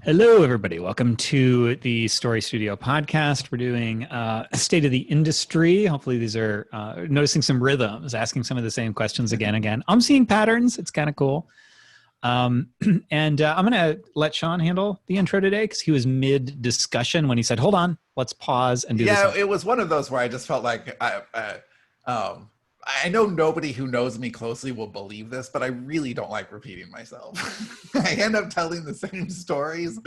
Hello, everybody. Welcome to the Story Studio podcast. We're doing State of the Industry. Hopefully these are noticing some rhythms, asking some of the same questions again. I'm seeing patterns. It's kind of cool. And I'm going to let Sean handle the intro today because he was mid-discussion when he said, hold on, let's pause and do this. Yeah, it was one of those where I just felt like I know nobody who knows me closely will believe this, but I really don't like repeating myself. I end up telling the same stories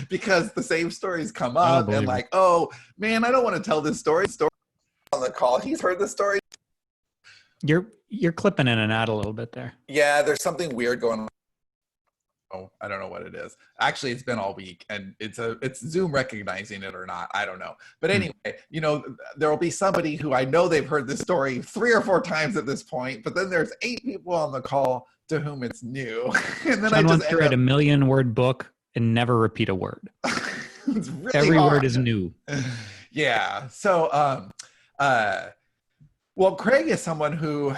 because the same stories come up and like, oh man, I don't want to tell this story on the call. He's heard the story. You're clipping in and out a little bit there. Yeah, there's something weird going on. Oh, I don't know what it is. Actually, it's been all week and it's Zoom recognizing it or not. I don't know. But anyway, there will be somebody who I know they've heard this story 3 or 4 times at this point, but then there's 8 people on the call to whom it's new. And then John wants to write a 1,000,000-word book and never repeat a word. It's really Every hard. word is new. Yeah. So, well, Craig is someone who,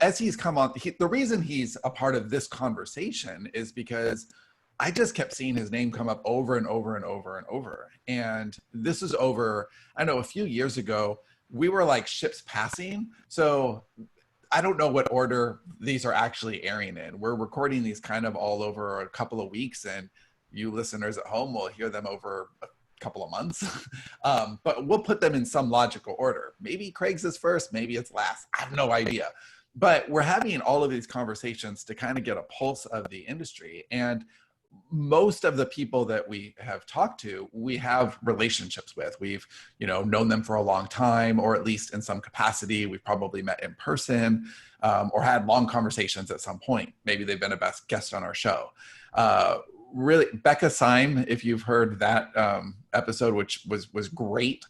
as he's come on, the reason he's a part of this conversation is because I just kept seeing his name come up over and over and over and over. And this is over, I know a few years ago, we were like ships passing. So I don't know what order these are actually airing in. We're recording these kind of all over a couple of weeks, and you listeners at home will hear them over a couple of months, but we'll put them in some logical order. Maybe Craig's is first, maybe it's last. I have no idea. But we're having all of these conversations to kind of get a pulse of the industry. And most of the people that we have talked to, we have relationships with. We've, known them for a long time, or at least in some capacity. We've probably met in person or had long conversations at some point. Maybe they've been a best guest on our show. Really, Becca Syme, if you've heard that episode, which was great.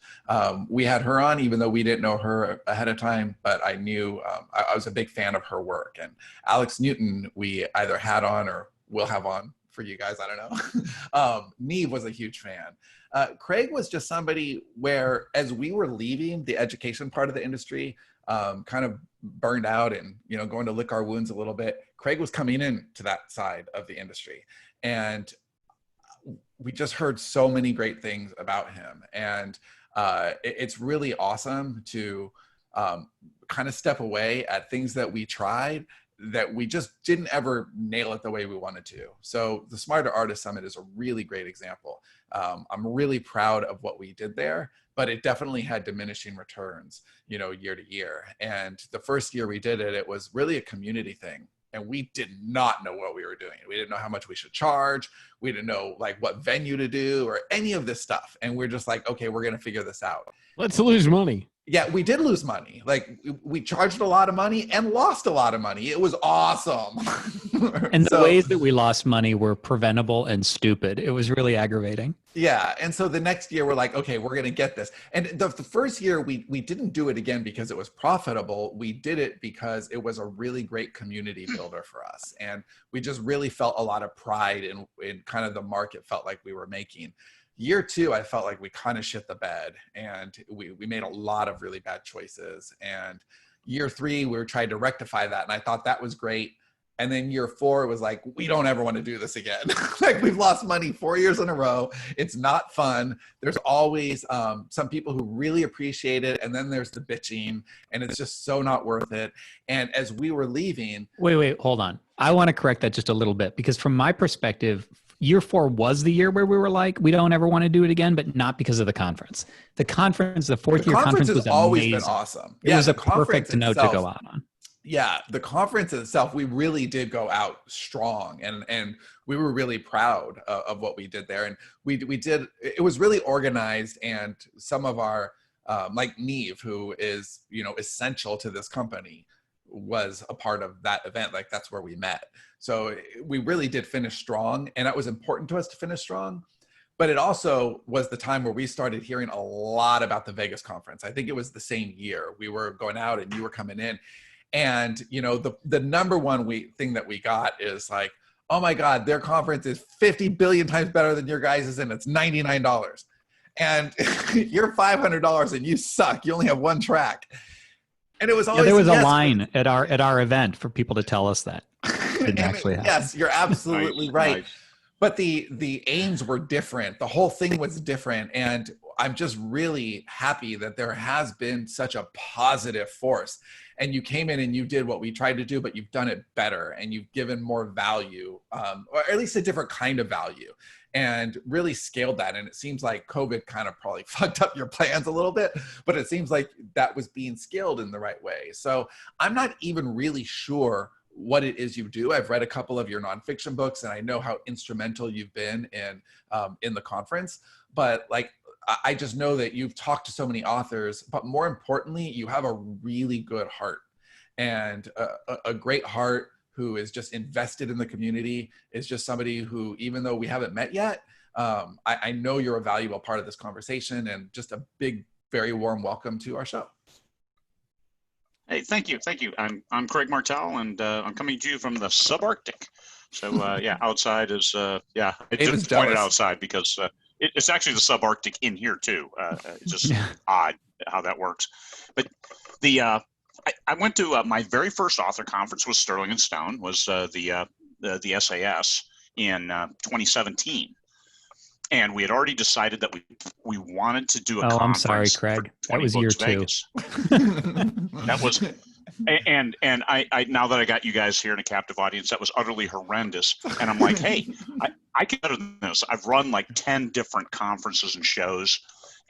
We had her on, even though we didn't know her ahead of time, but I knew I was a big fan of her work. And Alex Newton, we either had on or will have on for you guys, I don't know. Neve was a huge fan. Craig was just somebody where, as we were leaving the education part of the industry, kind of burned out and, going to lick our wounds a little bit, Craig was coming in to that side of the industry. And we just heard so many great things about him. And it's really awesome to kind of step away at things that we tried that we just didn't ever nail it the way we wanted to. So the Smarter Artist Summit is a really great example. I'm really proud of what we did there, but it definitely had diminishing returns, year to year. And the first year we did it, it was really a community thing. And we did not know what we were doing. We didn't know how much we should charge. We didn't know like what venue to do or any of this stuff. And we're just like, okay, we're going to figure this out. Let's lose money. Yeah, we did lose money. Like we charged a lot of money and lost a lot of money. It was awesome. And the ways that we lost money were preventable and stupid. It was really aggravating. Yeah. And so the next year we're like, okay, we're going to get this. And the first year we didn't do it again because it was profitable. We did it because it was a really great community builder for us. And we just really felt a lot of pride in kind of the market felt like we were making. Year 2, I felt like we kind of shit the bed and we made a lot of really bad choices. And year 3, we were trying to rectify that. And I thought that was great. And then year 4, it was like, we don't ever want to do this again. Like we've lost money 4 years in a row. It's not fun. There's always some people who really appreciate it. And then there's the bitching and it's just so not worth it. And as we were leaving. Wait, hold on. I want to correct that just a little bit because from my perspective, year 4 was the year where we were like, we don't ever want to do it again, but not because of the conference. The conference, the 4th year conference was always amazing. Been awesome. It was a perfect note to go out on. Yeah, the conference itself, we really did go out strong and we were really proud of what we did there. And we did, it was really organized, and some of our, like Neve, who is, essential to this company, was a part of that event. Like that's where we met. So we really did finish strong, and that was important to us to finish strong. But it also was the time where we started hearing a lot about the Vegas conference. I think it was the same year we were going out and you were coming in. And, the number one thing that we got is like, oh my God, their conference is 50 billion times better than your guys's and it's $99. And you're $500 and you suck. You only have one track. And it was always, there was a line at our event for people to tell us that. Didn't actually happen. Yes, you're absolutely right. Nice. but the aims were different. The whole thing was different, and I'm just really happy that there has been such a positive force. And you came in and you did what we tried to do, but you've done it better, and you've given more value, or at least a different kind of value, and really scaled that. And it seems like COVID kind of probably fucked up your plans a little bit, but it seems like that was being scaled in the right way. So I'm not even really sure what it is you do. I've read a couple of your nonfiction books, and I know how instrumental you've been in the conference. But like, I just know that you've talked to so many authors, but more importantly, you have a really good heart, and a great heart who is just invested in the community. Is just somebody who, even though we haven't met yet, I know you're a valuable part of this conversation, and just a big, very warm welcome to our show. Hey, thank you. I'm Craig Martell, and I'm coming to you from the subarctic. So yeah, outside is I just pointed outside because it's actually the subarctic in here too. It's just odd how that works. But I went to my very first author conference was Sterling and Stone, was the SAS in 2017. And we had already decided that we wanted to do a conference. Oh, I'm sorry, Craig. That was year 2. That was, and I now that I got you guys here in a captive audience, that was utterly horrendous. And I'm like, hey, I can better than this. I've run like 10 different conferences and shows,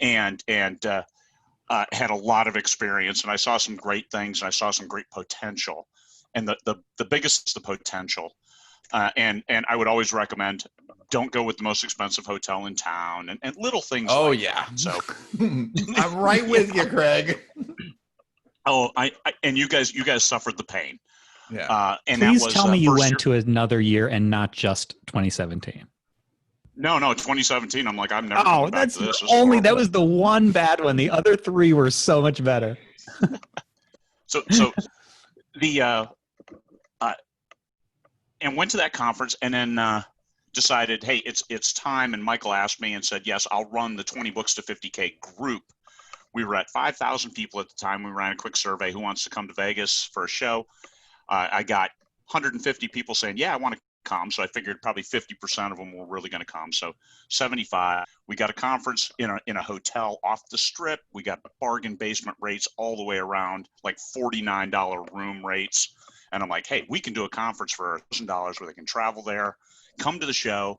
and had a lot of experience, and I saw some great things, and I saw some great potential. And the biggest is the potential. And I would always recommend, don't go with the most expensive hotel in town, and little things. Oh, like yeah. that. So I'm right with you, Craig. Oh, and you guys suffered the pain. Yeah. And please that was, tell me you went to another year and not just 2017. No, 2017. I'm like, I'm never. Oh, back to this. That was the one bad one. The other 3 were so much better. So the and went to that conference, and then decided, hey, it's time. And Michael asked me and said, yes, I'll run the 20 books to 50K group. We were at 5,000 people at the time. We ran a quick survey, who wants to come to Vegas for a show? I got 150 people saying, yeah, I want to come. So I figured probably 50% of them were really going to come. So 75. We got a conference in a hotel off the strip. We got bargain basement rates all the way around, like $49 room rates. And I'm like, hey, we can do a conference for $1,000 where they can travel there, come to the show,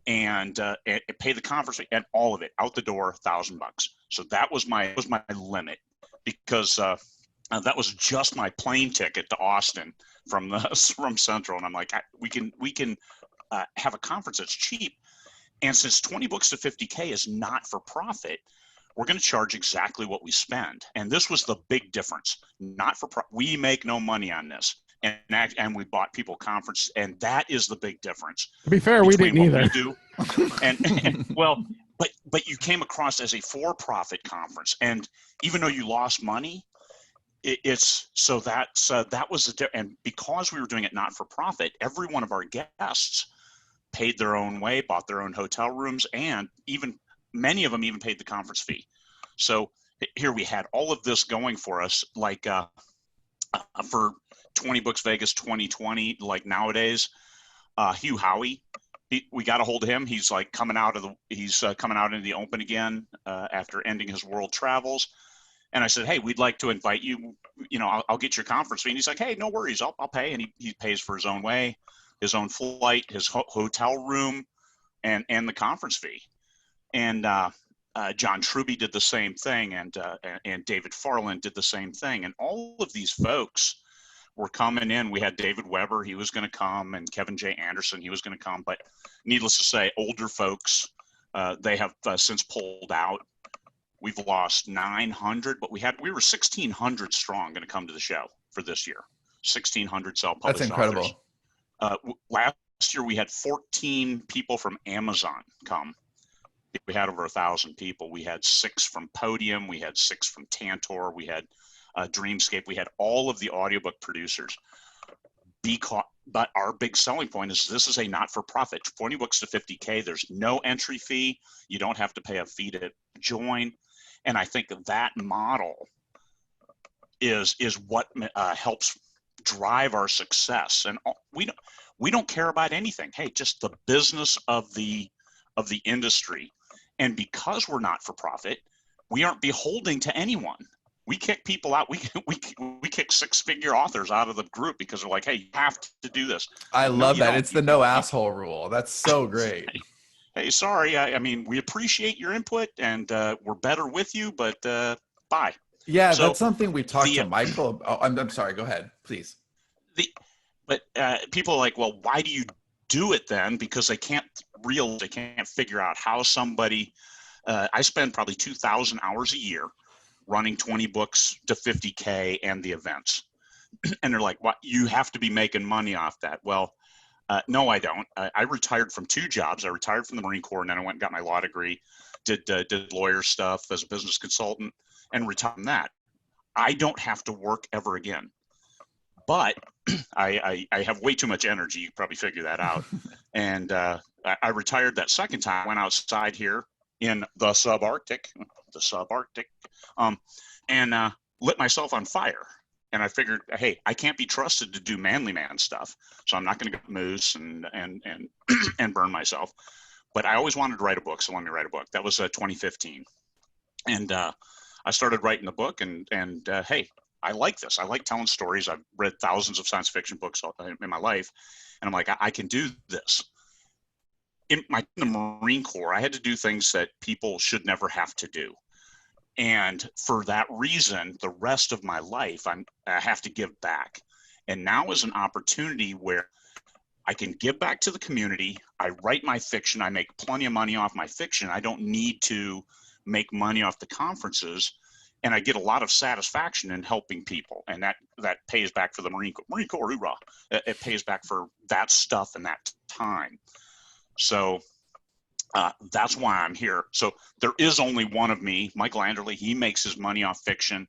and pay the conference fee, and all of it out the door, $1,000. So that was my limit, because that was just my plane ticket to Austin from Central. And I'm like, we can have a conference that's cheap. And since 20 books to 50K is not for profit, we're going to charge exactly what we spend. And this was the big difference. Not for profit. We make no money on this. And we bought people conference, and that is the big difference. To be fair, we didn't either. We do. and well, but you came across as a for-profit conference, and even though you lost money, that was and because we were doing it not for profit, every one of our guests paid their own way, bought their own hotel rooms, and even many of them even paid the conference fee. So here we had all of this going for us, like for 20 Books Vegas 2020, like nowadays, Hugh Howey, we got a hold of him. He's like coming out into the open again after ending his world travels. And I said, hey, we'd like to invite you. I'll get your conference fee. And he's like, hey, no worries, I'll pay. And he pays for his own way, his own flight, his hotel room, and the conference fee. And John Truby did the same thing, and David Farland did the same thing. And all of these folks were coming in. We had David Weber, he was going to come, and Kevin J. Anderson, he was going to come. But needless to say, older folks, they have since pulled out. We've lost 900, but we were 1,600 strong going to come to the show for this year. 1,600 self-published. That's incredible. Last year we had 14 people from Amazon come. We had over 1,000 people. We had 6 from Podium. We had 6 from Tantor. We had Dreamscape. We had all of the audiobook producers. But our big selling point is this is a not-for-profit. 20 books to 50K. There's no entry fee. You don't have to pay a fee to join. And I think that model is what helps drive our success. And We don't care about anything. Hey, just the business of the industry. And because we're not for profit, we aren't beholden to anyone. We kick people out. We kick six-figure authors out of the group because they're like, hey, you have to do this. I No, love you that. don't. It's the no asshole rule. That's so great. Hey, sorry. I mean, we appreciate your input and we're better with you, but bye. Yeah, So that's something we talked to Michael. Oh, I'm sorry. Go ahead, please. But people are like, well, why do you do it then? Because they can't figure out how somebody. I spend probably 2,000 hours a year running 20 books to 50K and the events. And they're like, what? You have to be making money off that. Well, no, I don't. I retired from 2 jobs. I retired from the Marine Corps, and then I went and got my law degree, did lawyer stuff as a business consultant, and retired from that. I don't have to work ever again. But I have way too much energy. You can probably figure that out. And I retired that second time. Went outside here in the subarctic, and lit myself on fire. And I figured, hey, I can't be trusted to do manly man stuff, so I'm not going to go moose and and burn myself. But I always wanted to write a book, so let me write a book. That was 2015, and I started writing the book. And hey, I like this. I like telling stories. I've read thousands of science fiction books in my life, and I'm like, I can do this. In the Marine Corps, I had to do things that people should never have to do. And for that reason, the rest of my life, I have to give back. And now is an opportunity where I can give back to the community. I write my fiction. I make plenty of money off my fiction. I don't need to make money off the conferences. And I get a lot of satisfaction in helping people. And that pays back for the Marine Corps. Marine Corps, hoorah. It pays back for that stuff and that time. So that's why I'm here. So there is only one of me, Michael Anderle. He makes his money off fiction.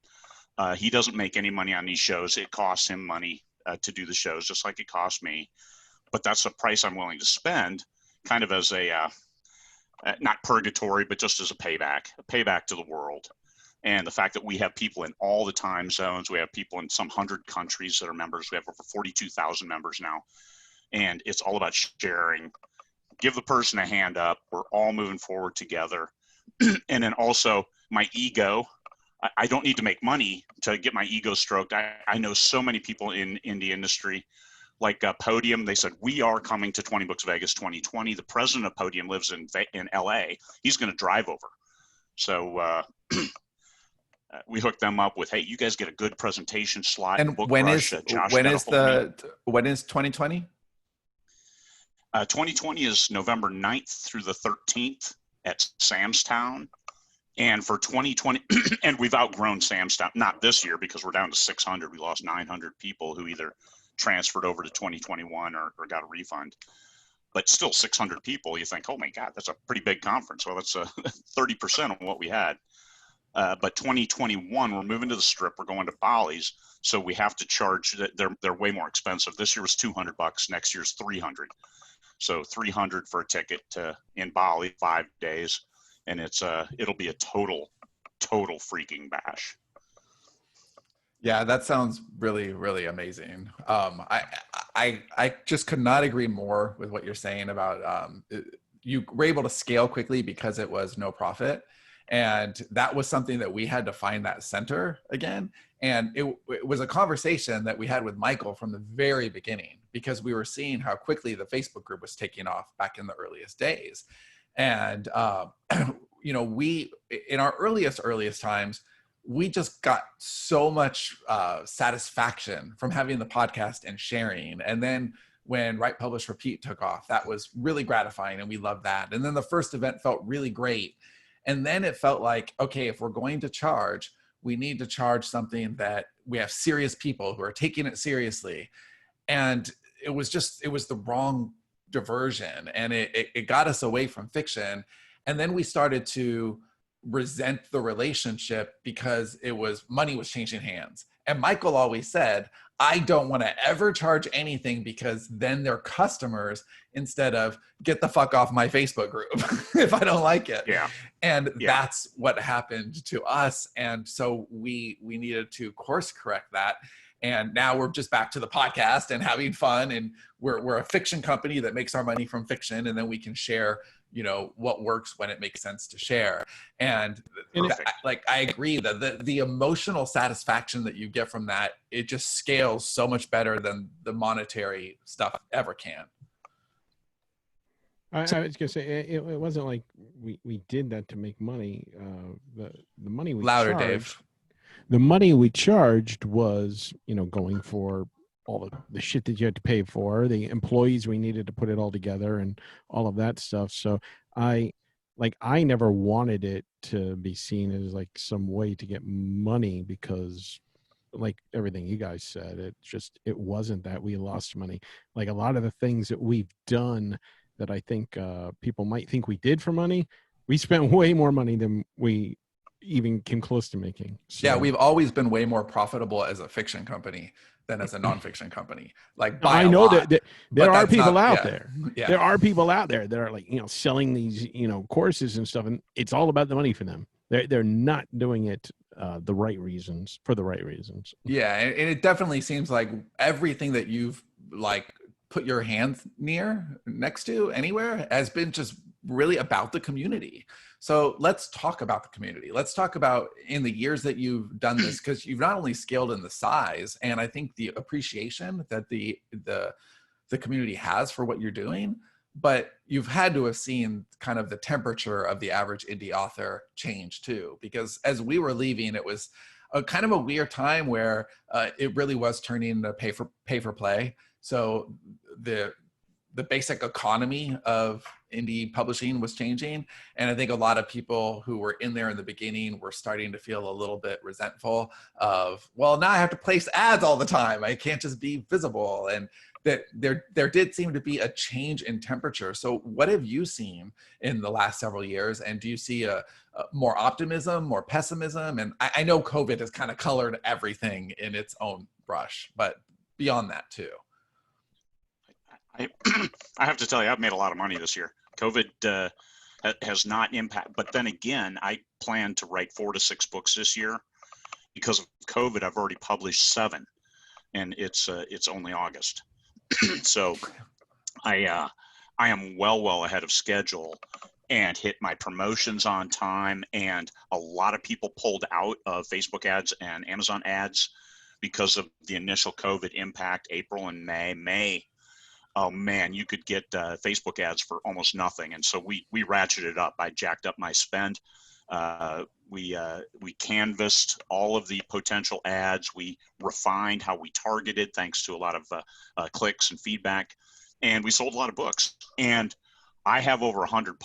He doesn't make any money on these shows. It costs him money to do the shows, just like it costs me. But that's the price I'm willing to spend, kind of as a, not purgatory, but just as a payback to the world. And the fact that we have people in all the time zones, we have people in some 100 countries that are members. We have over 42,000 members now. And it's all about sharing. Give the person a hand up. We're all moving forward together. And then also my ego. I don't need to make money to get my ego stroked. I know so many people in the industry, like Podium. They said, we are coming to 20 Books Vegas 2020. The president of Podium lives in LA. He's going to drive over. So we hooked them up with, hey, you guys get a good presentation slot. And Book when rush, is Josh when is 2020? 2020 is November 9th through the 13th at Sam's Town. And for 2020, and we've outgrown Sam's Town, not this year because we're down to 600. We lost 900 people who either transferred over to 2021 or got a refund. But still 600 people, you think, oh my God, that's a pretty big conference. Well, that's 30% of what we had. But 2021, we're moving to the Strip. We're going to Bali's. So we have to charge, they're way more expensive. This year was $200. Next year's $300. So $300 for a ticket in Bali, 5 days. And it'll be a total freaking bash. Yeah, that sounds really, really amazing. I just could not agree more with what you're saying about you were able to scale quickly because it was no profit. And that was something that we had to find that center again. And it was a conversation that we had with Michael from the very beginning, because we were seeing how quickly the Facebook group was taking off back in the earliest days. And, you know, we, in our earliest times, we just got so much satisfaction from having the podcast and sharing. And then when Write, Publish, Repeat took off, that was really gratifying, and we loved that. And then the first event felt really great. And then it felt like, okay, if we're going to charge, we need to charge something that we have serious people who are taking it seriously. And it was the wrong diversion, and it got us away from fiction. And then we started to resent the relationship because money was changing hands. And Michael always said, I don't want to ever charge anything because then they're customers instead of get the fuck off my Facebook group if I don't like it. Yeah. And that's what happened to us. And so we needed to course correct that. And now we're just back to the podcast and having fun. And we're a fiction company that makes our money from fiction. And then we can share, you know, what works when it makes sense to share. And I agree that the emotional satisfaction that you get from that, it just scales so much better than the monetary stuff ever can. I was gonna say it wasn't like we did that to make money. The money we Louder, charged, Dave. The money we charged was, you know, going for all the shit that you had to pay for, the employees we needed to put it all together, and all of that stuff. So I never wanted it to be seen as like some way to get money, because like everything you guys said, it wasn't that. We lost money. Like a lot of the things that we've done that I think people might think we did for money, we spent way more money than we even came close to making. So, yeah, we've always been way more profitable as a fiction company than as a nonfiction company. Like, I know that there are people out there. Yeah. There are people out there that are like, you know, selling these, you know, courses and stuff, and it's all about the money for them. They're not doing it for the right reasons. Yeah, and it definitely seems like everything that you've like put your hands next to anywhere has been just really about the community. So let's talk about the community. Let's talk about in the years that you've done this, because you've not only scaled in the size, and I think the appreciation that the community has for what you're doing, but you've had to have seen kind of the temperature of the average indie author change too, because as we were leaving, it was a kind of a weird time where it really was turning into pay for play. So the basic economy of indie publishing was changing. And I think a lot of people who were in there in the beginning were starting to feel a little bit resentful of, well, now I have to place ads all the time. I can't just be visible. And that there did seem to be a change in temperature. So what have you seen in the last several years? And do you see a more optimism, more pessimism? And I know COVID has kind of colored everything in its own brush, but beyond that too. I have to tell you, I've made a lot of money this year. COVID has not impacted, but then again, I plan to write 4 to 6 books this year. Because of COVID, I've already published 7, and it's only August. So I am well ahead of schedule and hit my promotions on time. And a lot of people pulled out of Facebook ads and Amazon ads because of the initial COVID impact, April and May. Oh man, you could get Facebook ads for almost nothing. And so we ratcheted up. I jacked up my spend. We canvassed all of the potential ads. We refined how we targeted, thanks to a lot of clicks and feedback. And we sold a lot of books. And I have over 100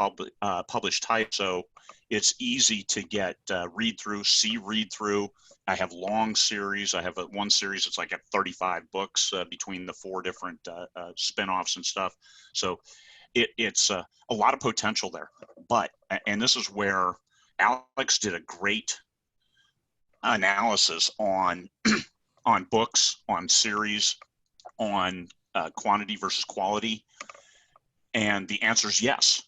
published titles, so it's easy to get read through. I have long series. I have one series that's like at 35 books between the 4 different spinoffs and stuff. So it's a lot of potential there. But, and this is where Alex did a great analysis on on books, on series, on quantity versus quality. And the answer is yes.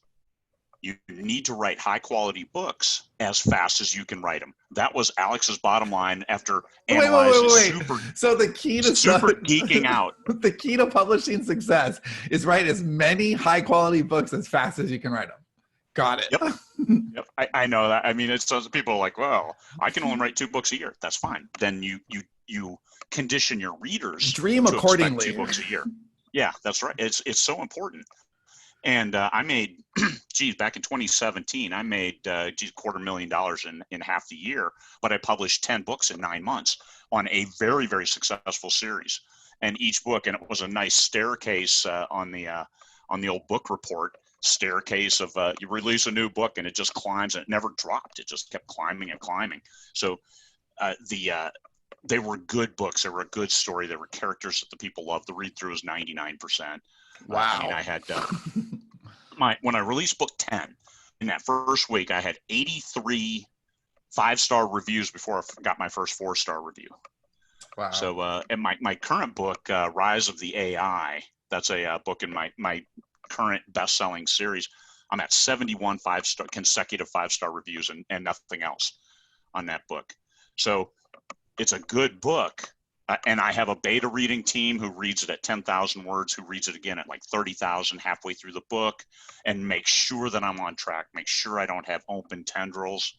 You need to write high quality books as fast as you can write them. That was Alex's bottom line after analyzing. So the key to geeking out. The key to publishing success is write as many high quality books as fast as you can write them. Got it. Yep. I know that. I mean, it's people are like, well, I can only write 2 books a year. That's fine. Then you condition your readers dream to accordingly. Expect 2 books a year. Yeah, that's right. It's so important. And I made, back in 2017, I made $250,000 in half the year, but I published 10 books in 9 months on a very, very successful series. And each book, and it was a nice staircase on the old book report, staircase of you release a new book and it just climbs, and it never dropped. It just kept climbing and climbing. So they were good books. They were a good story. There were characters that the people loved. The read through was 99%. Wow. I mean, I had when I released book 10, in that first week, I had 83 5-star reviews before I got my first 4-star review. Wow. So, and my current book, Rise of the AI, that's a book in my current best-selling series. I'm at 71 consecutive 5-star reviews and nothing else on that book. So it's a good book, And I have a beta reading team who reads it at 10,000 words, who reads it again at like 30,000 halfway through the book, and make sure that I'm on track, make sure I don't have open tendrils,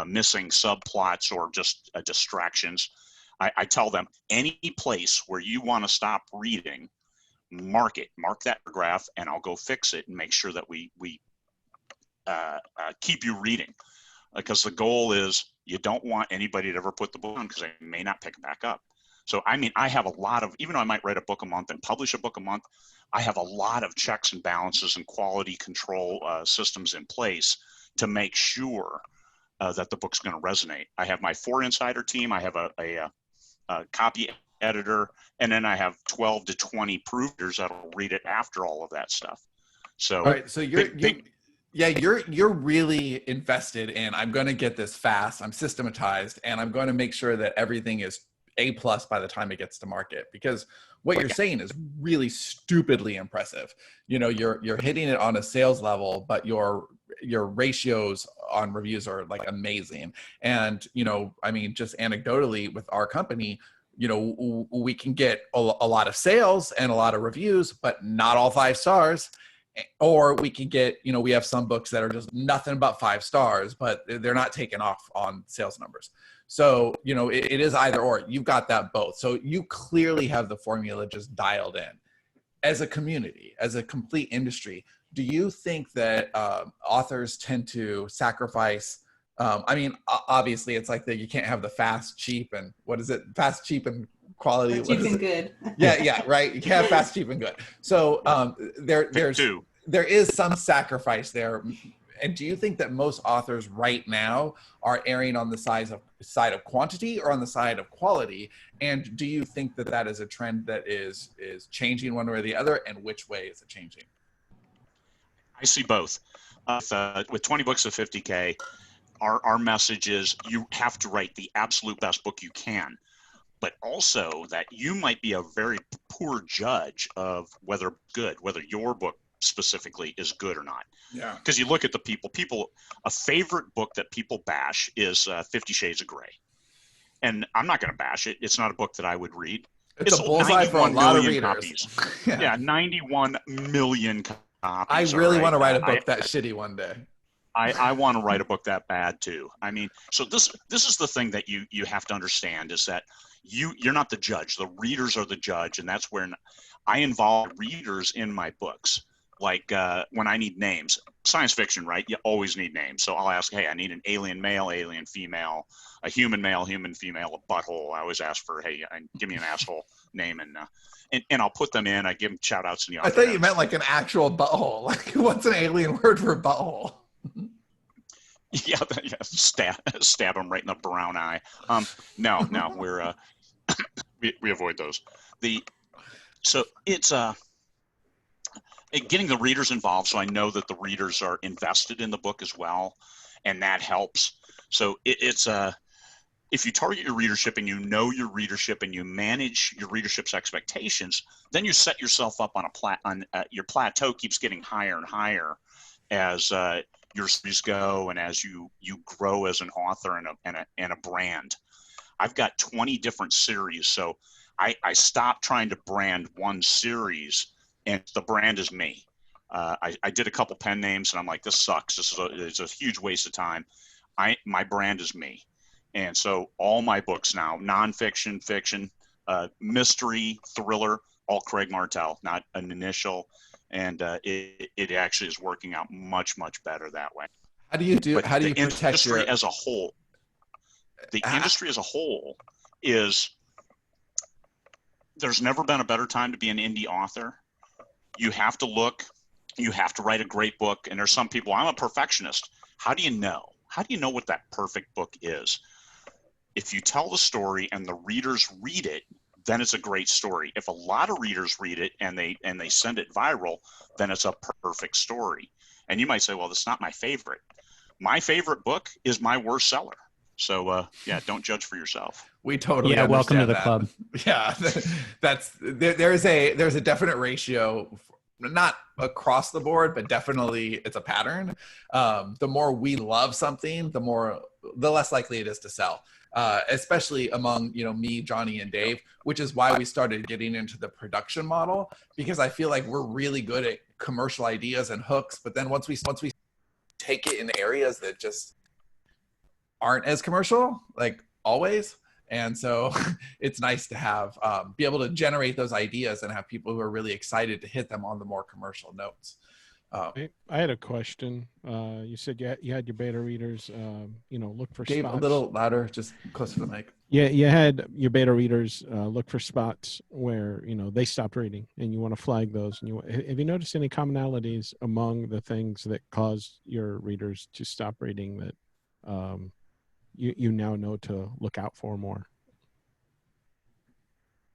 missing subplots, or just distractions. I tell them, any place where you want to stop reading, mark that paragraph, and I'll go fix it and make sure that we keep you reading. Because the goal is you don't want anybody to ever put the book on because they may not pick it back up. So, I mean, I have a lot of, even though I might write a book a month and publish a book a month, I have a lot of checks and balances and quality control systems in place to make sure that the book's going to resonate. I have my 4 insider team. I have a copy editor, and then I have 12 to 20 proofers that'll read it after all of that stuff. So, all right, so you're really invested in, I'm going to get this fast, I'm systematized, and I'm going to make sure that everything is A+ by the time it gets to market, because what you're saying is really stupidly impressive. You know, you're hitting it on a sales level, but your ratios on reviews are like amazing. And, you know, I mean, just anecdotally with our company, you know, we can get a lot of sales and a lot of reviews, but not all 5 stars. Or we can get, you know, we have some books that are just nothing but 5 stars, but they're not taking off on sales numbers. So, you know, it is either or. You've got that both. So you clearly have the formula just dialed in. As a community, as a complete industry, do you think that authors tend to sacrifice? I mean, obviously, it's like that you can't have the fast, cheap, and what is it? Fast, cheap, and quality. Cheap and good. Yeah, right. You can't have fast, cheap, and good. So there is some sacrifice there. And do you think that most authors right now are erring on the side of quantity or on the side of quality? And do you think that that is a trend that is changing one way or the other? And which way is it changing? I see both. With 20 books of 50K, our message is you have to write the absolute best book you can, but also that you might be a very poor judge of whether your book specifically is good or not. Yeah. Because you look at the people, a favorite book that people bash is 50 Shades of Grey. And I'm not going to bash it. It's not a book that I would read. It's a bullseye for a lot of readers. Copies. Yeah, 91 million copies. I really want to write a book that shitty one day. I want to write a book that bad too. I mean, so this is the thing that you have to understand, is that you're not the judge. The readers are the judge, and that's where I involve readers in my books. Like when I need names, science fiction, right? You always need names. So I'll ask, hey, I need an alien male, alien female, a human male, human female, a butthole. I always ask for, hey, give me an asshole name, and I'll put them in. I give them shout outs in the I thought you meant like an actual butthole. Like, what's an alien word for butthole? Yeah, stab them right in the brown eye. No, we're we avoid those. So it's getting the readers involved, so I know that the readers are invested in the book as well, and that helps. So it's if you target your readership and you know your readership and you manage your readership's expectations, then you set yourself up on your plateau keeps getting higher and higher as your series go and as you grow as an author and a brand. I've got 20 different series, so I stopped trying to brand one series, and the brand is me. I did a couple pen names, and I'm like, this sucks. It's a huge waste of time. My brand is me. And so all my books now, nonfiction, fiction, mystery, thriller, all Craig Martell, not an initial. And it actually is working out much, much better that way. How do you protect your industry as a whole? The industry as a whole is, there's never been a better time to be an indie author. You have to write a great book. And there's some people, I'm a perfectionist. How do you know? How do you know what that perfect book is? If you tell the story and the readers read it, then it's a great story. If a lot of readers read it and they send it viral, then it's a perfect story. And you might say, well, that's not my favorite. My favorite book is my worst seller. So don't judge for yourself. We totally welcome to the that. club. Yeah, there's a definite ratio not across the board, but definitely it's a pattern. The more we love something, the less likely it is to sell. Especially among, me, Johnny, and Dave, which is why we started getting into the production model, because I feel like we're really good at commercial ideas and hooks, but then once we take it in areas that just aren't as commercial, like always. And so it's nice to have be able to generate those ideas and have people who are really excited to hit them on the more commercial notes. I had a question. You said you had your beta readers, look for Dave, spots. a little louder, just close to the mic. Yeah, you had your beta readers look for spots where they stopped reading, and you want to flag those. And have you noticed any commonalities among the things that caused your readers to stop reading that you now know to look out for more?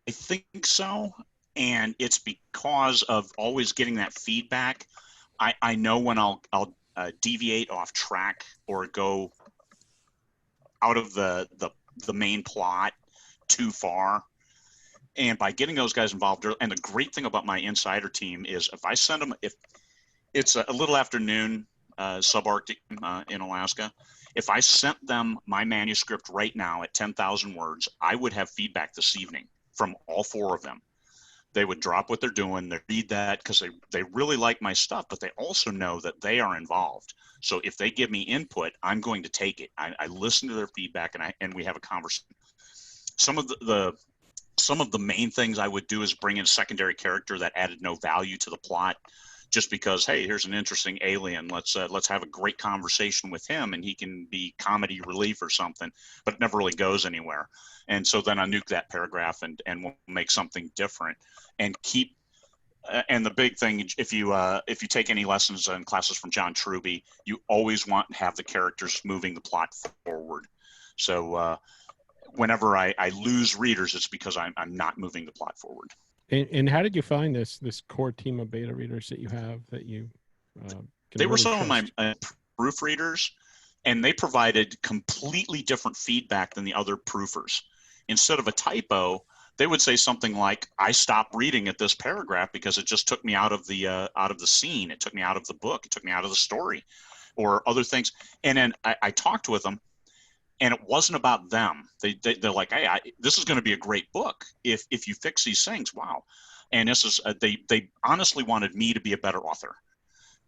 I think so, and it's because of always getting that feedback. I know when I'll deviate off track or go out of the main plot too far. And by getting those guys involved, and the great thing about my insider team is if I send them, if it's a little afternoon, subarctic in Alaska, if I sent them my manuscript right now at 10,000 words, I would have feedback this evening from all 4 of them. They would drop what they're doing. They read that because they really like my stuff, but they also know that they are involved. So if they give me input, I'm going to take it. I listen to their feedback and we have a conversation. Some of the main things I would do is bring in a secondary character that added no value to the plot, just because, hey, here's an interesting alien. Let's have a great conversation with him, and he can be comedy relief or something, but it never really goes anywhere. And so then I nuke that paragraph and we'll make something different and keep. And the big thing, if you take any lessons and classes from John Truby, you always want to have the characters moving the plot forward. So whenever I lose readers, it's because I'm not moving the plot forward. And how did you find this core team of beta readers that you have that you they were some of my proofreaders, and they provided completely different feedback than the other proofers. Instead of a typo, they would say something like, I stopped reading at this paragraph because it just took me out of the scene. It took me out of the book. It took me out of the story, or other things. And then I talked with them, and it wasn't about them. They're like, hey, this is going to be a great book if you fix these things. Wow. And this is they honestly wanted me to be a better author,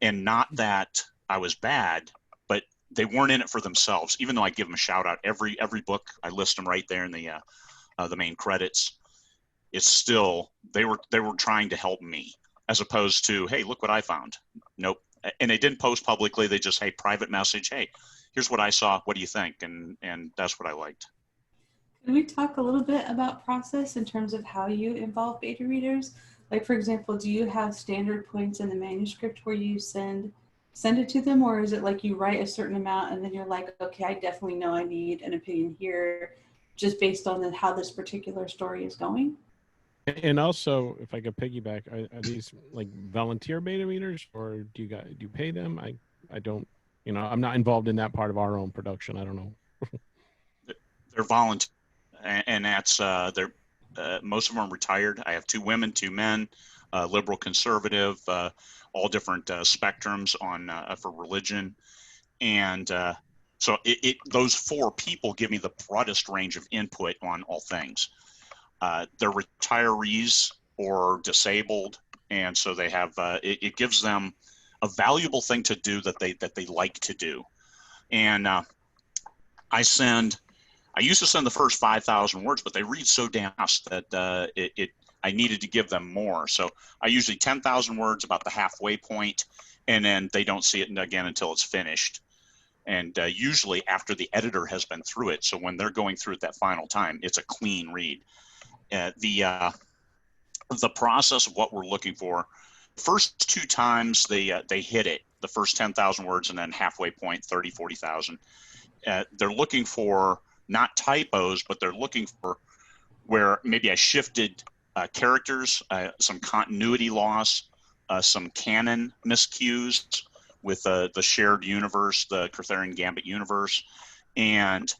and not that I was bad, but they weren't in it for themselves. Even though I give them a shout out every book, I list them right there in the main credits. It's still they were trying to help me, as opposed to, hey, look what I found. Nope. And they didn't post publicly. They just, hey, private message. Hey, here's what I saw. What do you think? And that's what I liked. Can we talk a little bit about process in terms of how you involve beta readers? Like, for example, do you have standard points in the manuscript where you send it to them, or is it like you write a certain amount and then you're like, okay, I definitely know I need an opinion here, just based on how this particular story is going? And also, if I could piggyback, are these like volunteer beta readers, or do you pay them? I don't, I'm not involved in that part of our own production. I don't know. They're volunteer, and that's they're most of them are retired. I have 2 women, 2 men, liberal, conservative, all different spectrums on for religion, and so those 4 people give me the broadest range of input on all things. They're retirees or disabled, and so they have it gives them a valuable thing to do that they like to do. And I used to send the first 5,000 words, but they read so damn fast that I needed to give them more. So I usually 10,000 words, about the halfway point, and then they don't see it again until it's finished. And usually after the editor has been through it. So when they're going through it that final time, it's a clean read. The process of what we're looking for, first 2 times they hit it, the first 10,000 words, and then halfway point 30, 40,000. They're looking for not typos, but they're looking for where maybe I shifted characters, some continuity loss, some canon miscues with the shared universe, the Cartharian Gambit universe, and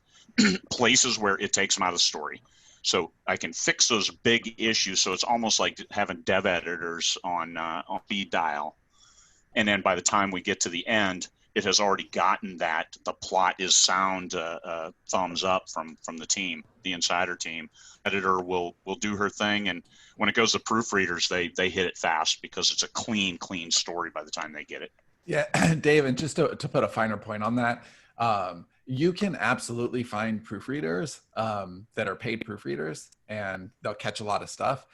places where it takes them out of the story. So I can fix those big issues. So it's almost like having dev editors on speed dial. And then by the time we get to the end, it has already gotten that the plot is sound thumbs up from the team, the insider team. Editor will do her thing, and when it goes to proofreaders, they hit it fast because it's a clean story by the time they get it. Yeah, Dave, and just to put a finer point on that, you can absolutely find proofreaders that are paid proofreaders, and they'll catch a lot of stuff.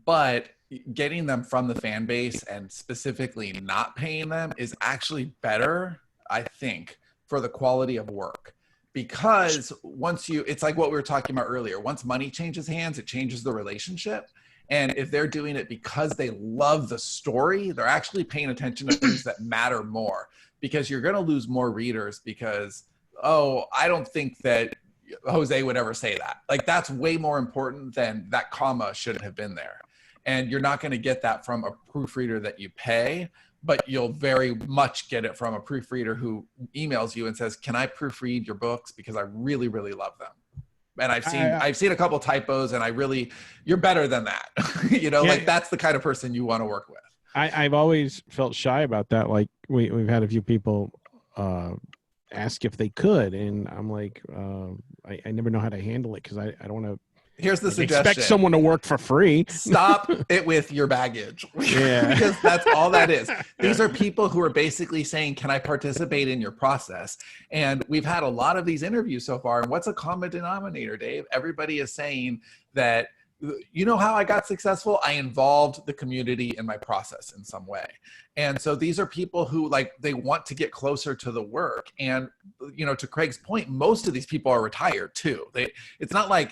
But getting them from the fan base and specifically not paying them is actually better, I think, for the quality of work. Because it's like what we were talking about earlier. Once money changes hands, it changes the relationship. And if they're doing it because they love the story, they're actually paying attention to things that matter more. Because you're going to lose more readers because, oh, I don't think that Jose would ever say that. Like, that's way more important than that comma shouldn't have been there. And you're not going to get that from a proofreader that you pay, but you'll very much get it from a proofreader who emails you and says, can I proofread your books? Because I really, really love them. And I've seen a couple typos, and you're better than that. Like, that's the kind of person you want to work with. I've always felt shy about that. Like, we've had a few people ask if they could, and I'm like, I never know how to handle it because I don't want to. Here's the suggestion. Expect someone to work for free. Stop it with your baggage. Yeah. Because that's all that is. These are people who are basically saying, can I participate in your process? And we've had a lot of these interviews so far. And what's a common denominator, Dave? Everybody is saying that, you know how I got successful? I involved the community in my process in some way. And so these are people who, like, they want to get closer to the work. And, to Craig's point, most of these people are retired too. It's not like,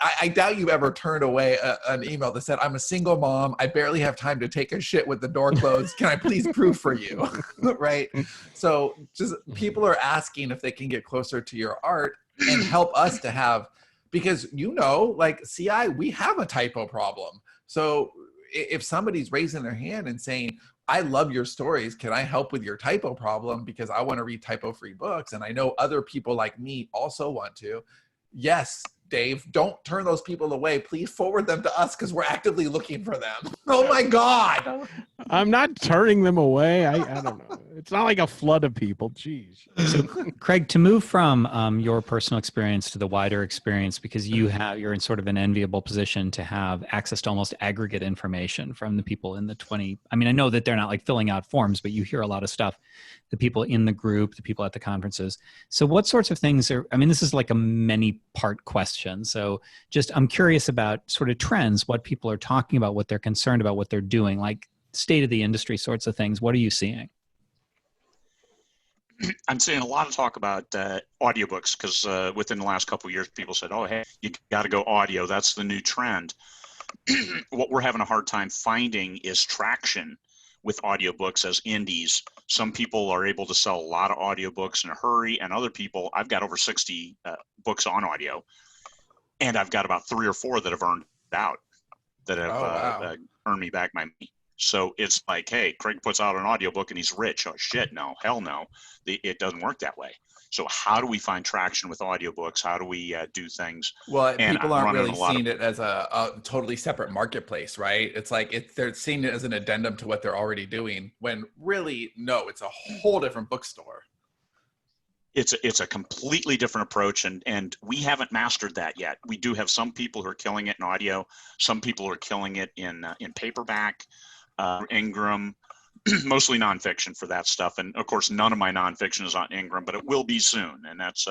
I doubt you ever turned away an email that said, I'm a single mom. I barely have time to take a shit with the door closed. Can I please proof for you? Right? So just people are asking if they can get closer to your art and help us to have, because, like CI, we have a typo problem. So if somebody's raising their hand and saying, I love your stories, can I help with your typo problem? Because I want to read typo-free books. And I know other people like me also want to. Yes, Dave, don't turn those people away. Please forward them to us because we're actively looking for them. Oh my God. I'm not turning them away. I don't know. It's not like a flood of people. Jeez. So, Craig, to move from your personal experience to the wider experience, because you're in sort of an enviable position to have access to almost aggregate information from the people in the 20. I mean, I know that they're not like filling out forms, but you hear a lot of stuff, the people in the group, the people at the conferences. So what sorts of things this is like a many part question. So I'm curious about sort of trends, what people are talking about, what they're concerned about, what they're doing, like state of the industry sorts of things. What are you seeing? I'm seeing a lot of talk about audiobooks because within the last couple of years, people said, oh, hey, you got to go audio. That's the new trend. What we're having a hard time finding is traction with audiobooks as indies. Some people are able to sell a lot of audiobooks in a hurry, and other people, I've got over 60 books on audio, and I've got about 3 or 4 that have earned out, that have earned me back my money. So it's like, hey, Craig puts out an audiobook and he's rich. Oh, shit, no, hell no. It doesn't work that way. So how do we find traction with audiobooks? How do we do things? Well, people aren't really seeing it as a totally separate marketplace, right? It's like they're seeing it as an addendum to what they're already doing, when really, no, it's a whole different bookstore. It's a completely different approach, and we haven't mastered that yet. We do have some people who are killing it in audio. Some people are killing it in paperback, Ingram, mostly nonfiction for that stuff. And of course, none of my nonfiction is on Ingram, but it will be soon. And that's,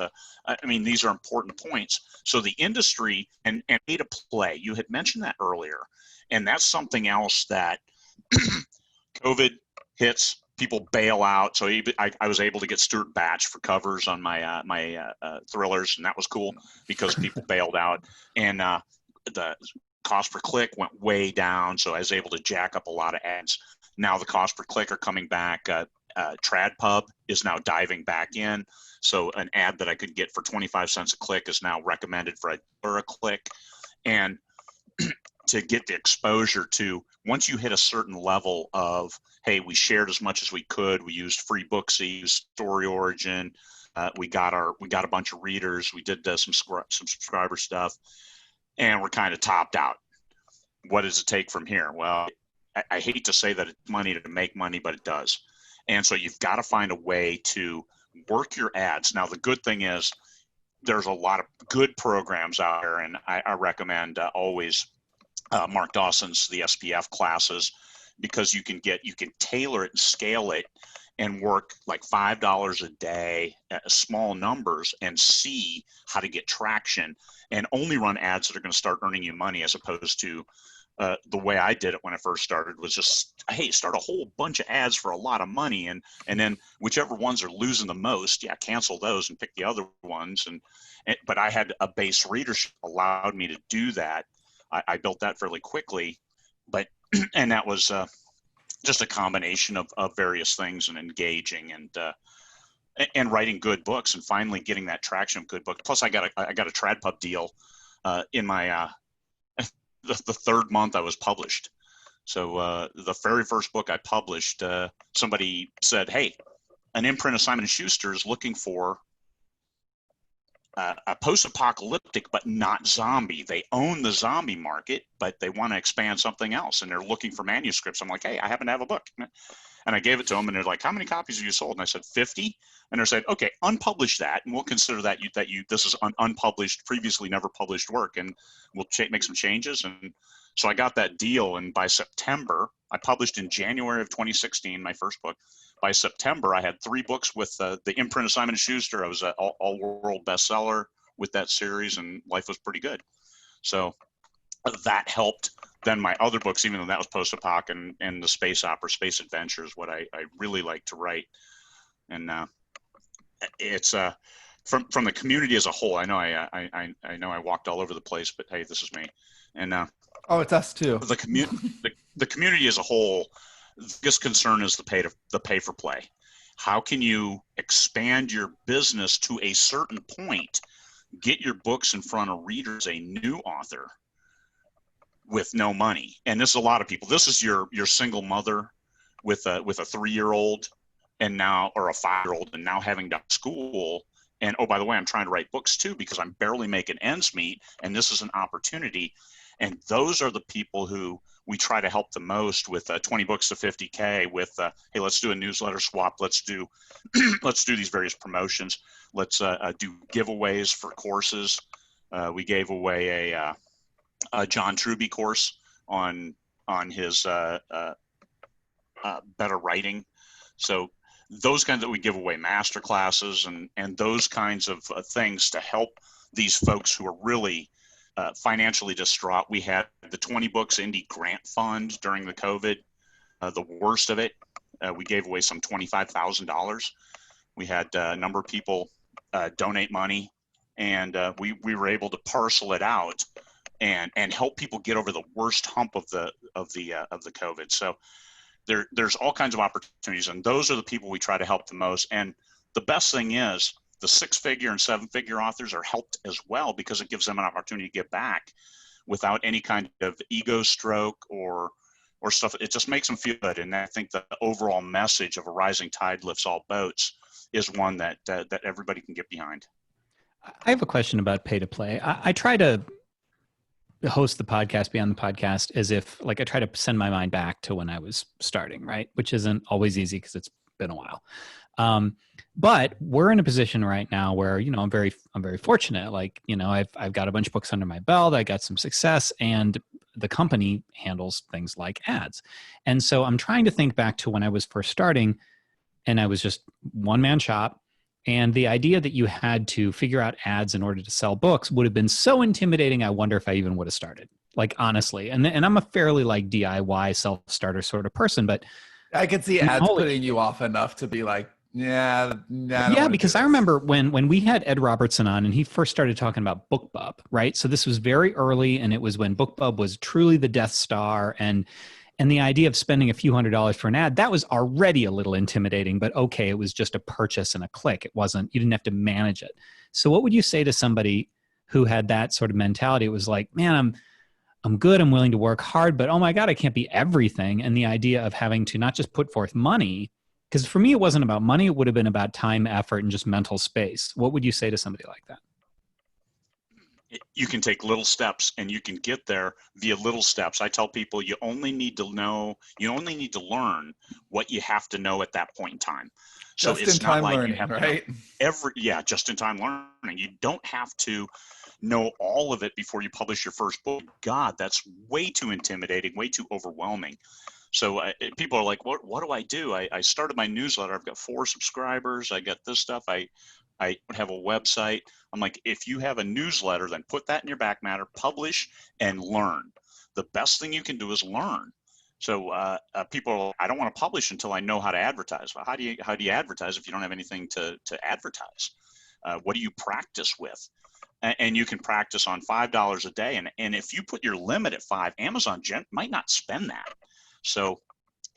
these are important points. So the industry and pay to play, you had mentioned that earlier. And that's something else that COVID hits, people bail out. So I was able to get Stuart Batch for covers on my thrillers. And that was cool because people bailed out. And the cost per click went way down. So I was able to jack up a lot of ads. Now the cost per click are coming back. TradPub is now diving back in. So an ad that I could get for 25 cents a click is now recommended for a click. And to get the exposure to, once you hit a certain level of, hey, we shared as much as we could. We used free books, we used Story Origin, We got a bunch of readers. We did some subscriber stuff, and we're kind of topped out. What does it take from here? Well, I hate to say that it's money to make money, but it does. And so you've got to find a way to work your ads. Now, the good thing is there's a lot of good programs out there, and I recommend always Mark Dawson's the SPF classes, because you can tailor it and scale it and work like $5 a day at small numbers and see how to get traction and only run ads that are going to start earning you money, as opposed to the way I did it when I first started was just, hey, start a whole bunch of ads for a lot of money, and then whichever ones are losing the most, cancel those and pick the other ones. But I had a base readership allowed me to do that. I built that fairly quickly, and that was just a combination of various things, and engaging and writing good books, and finally getting that traction of good books. Plus, I got a TradPub deal in my the third month I was published. So the very first book I published, somebody said, "Hey, an imprint of Simon & Schuster is looking for a post-apocalyptic, but not zombie. They own the zombie market, but they want to expand something else, and they're looking for manuscripts." I'm like, "Hey, I happen to have a book." And I gave it to them, and they're like, "How many copies have you sold?" And I said, 50. And they said, "Okay, unpublish that, and we'll consider that this is unpublished, previously never published work, and we'll make some changes." And so I got that deal, and by September, I published in January of 2016 my first book. By September, I had 3 books with the imprint of Simon & Schuster. I was an all-world bestseller with that series, and life was pretty good. So that helped. Then my other books, even though that was post-apoc and the space opera, space adventure is what I really like to write. And it's from the community as a whole. I know I know I walked all over the place, but hey, this is me. And oh, it's us too. The community as a whole, the biggest concern is the pay for play. How can you expand your business to a certain point, get your books in front of readers, a new author, with no money? And this is a lot of people. This is your single mother with a 3-year-old and now, or a 5-year-old, and now having done school. And oh, by the way, I'm trying to write books too, because I'm barely making ends meet, and this is an opportunity. And those are the people who we try to help the most with 20 books to 50K with, hey, let's do a newsletter swap. Let's do these various promotions. Let's do giveaways for courses. We gave away a John Truby course on his better writing. So those kinds that we give away, master classes and those kinds of things to help these folks who are really financially distraught. We had the 20 Books Indie Grant Fund during the COVID, the worst of it. We gave away some $25,000. We had a number of people donate money, and we were able to parcel it out and help people get over the worst hump of the COVID. So there's all kinds of opportunities, and those are the people we try to help the most. And the best thing is the 6-figure and 7-figure authors are helped as well, because it gives them an opportunity to give back without any kind of ego stroke or stuff. It just makes them feel good. And I think the overall message of a rising tide lifts all boats is one that everybody can get behind. I have a question about pay to play. I try to host the podcast Beyond the Podcast as if, like, I try to send my mind back to when I was starting, right? Which isn't always easy because it's been a while. But we're in a position right now where, I'm very fortunate. Like, I've got a bunch of books under my belt. I got some success, and the company handles things like ads. And so I'm trying to think back to when I was first starting, and I was just one-man shop. And the idea that you had to figure out ads in order to sell books would have been so intimidating. I wonder if I even would have started, like, honestly. And I'm a fairly like DIY self-starter sort of person, but I could see ads putting you off enough to be like, yeah, because I remember when we had Ed Robertson on, and he first started talking about BookBub, right? So this was very early, and it was when BookBub was truly the Death Star, and the idea of spending a few $100s for an ad, that was already a little intimidating, but okay, it was just a purchase and a click. It wasn't, you didn't have to manage it. So what would you say to somebody who had that sort of mentality? It was like, man, I'm good, I'm willing to work hard, but oh my God, I can't be everything. And the idea of having to not just put forth money, Because for me, it wasn't about money. It would have been about time, effort, and just mental space. What would you say to somebody like that? You can take little steps and you can get there via little steps. I tell people you only need to learn what you have to know at that point in time. So Just it's in time not like learning, you have right? just in time learning. You don't have to know all of it before you publish your first book. God, that's way too intimidating, way too overwhelming. So people are like, what do I do? I started my newsletter. I've got 4 subscribers. I got this stuff. I have a website. I'm like, if you have a newsletter, then put that in your back matter, publish and learn. The best thing you can do is learn. So people are like, I don't want to publish until I know how to advertise. Well, how do you advertise if you don't have anything to advertise? What do you practice with? And you can practice on $5 a day. And if you put your limit at 5, Amazon might not spend that. So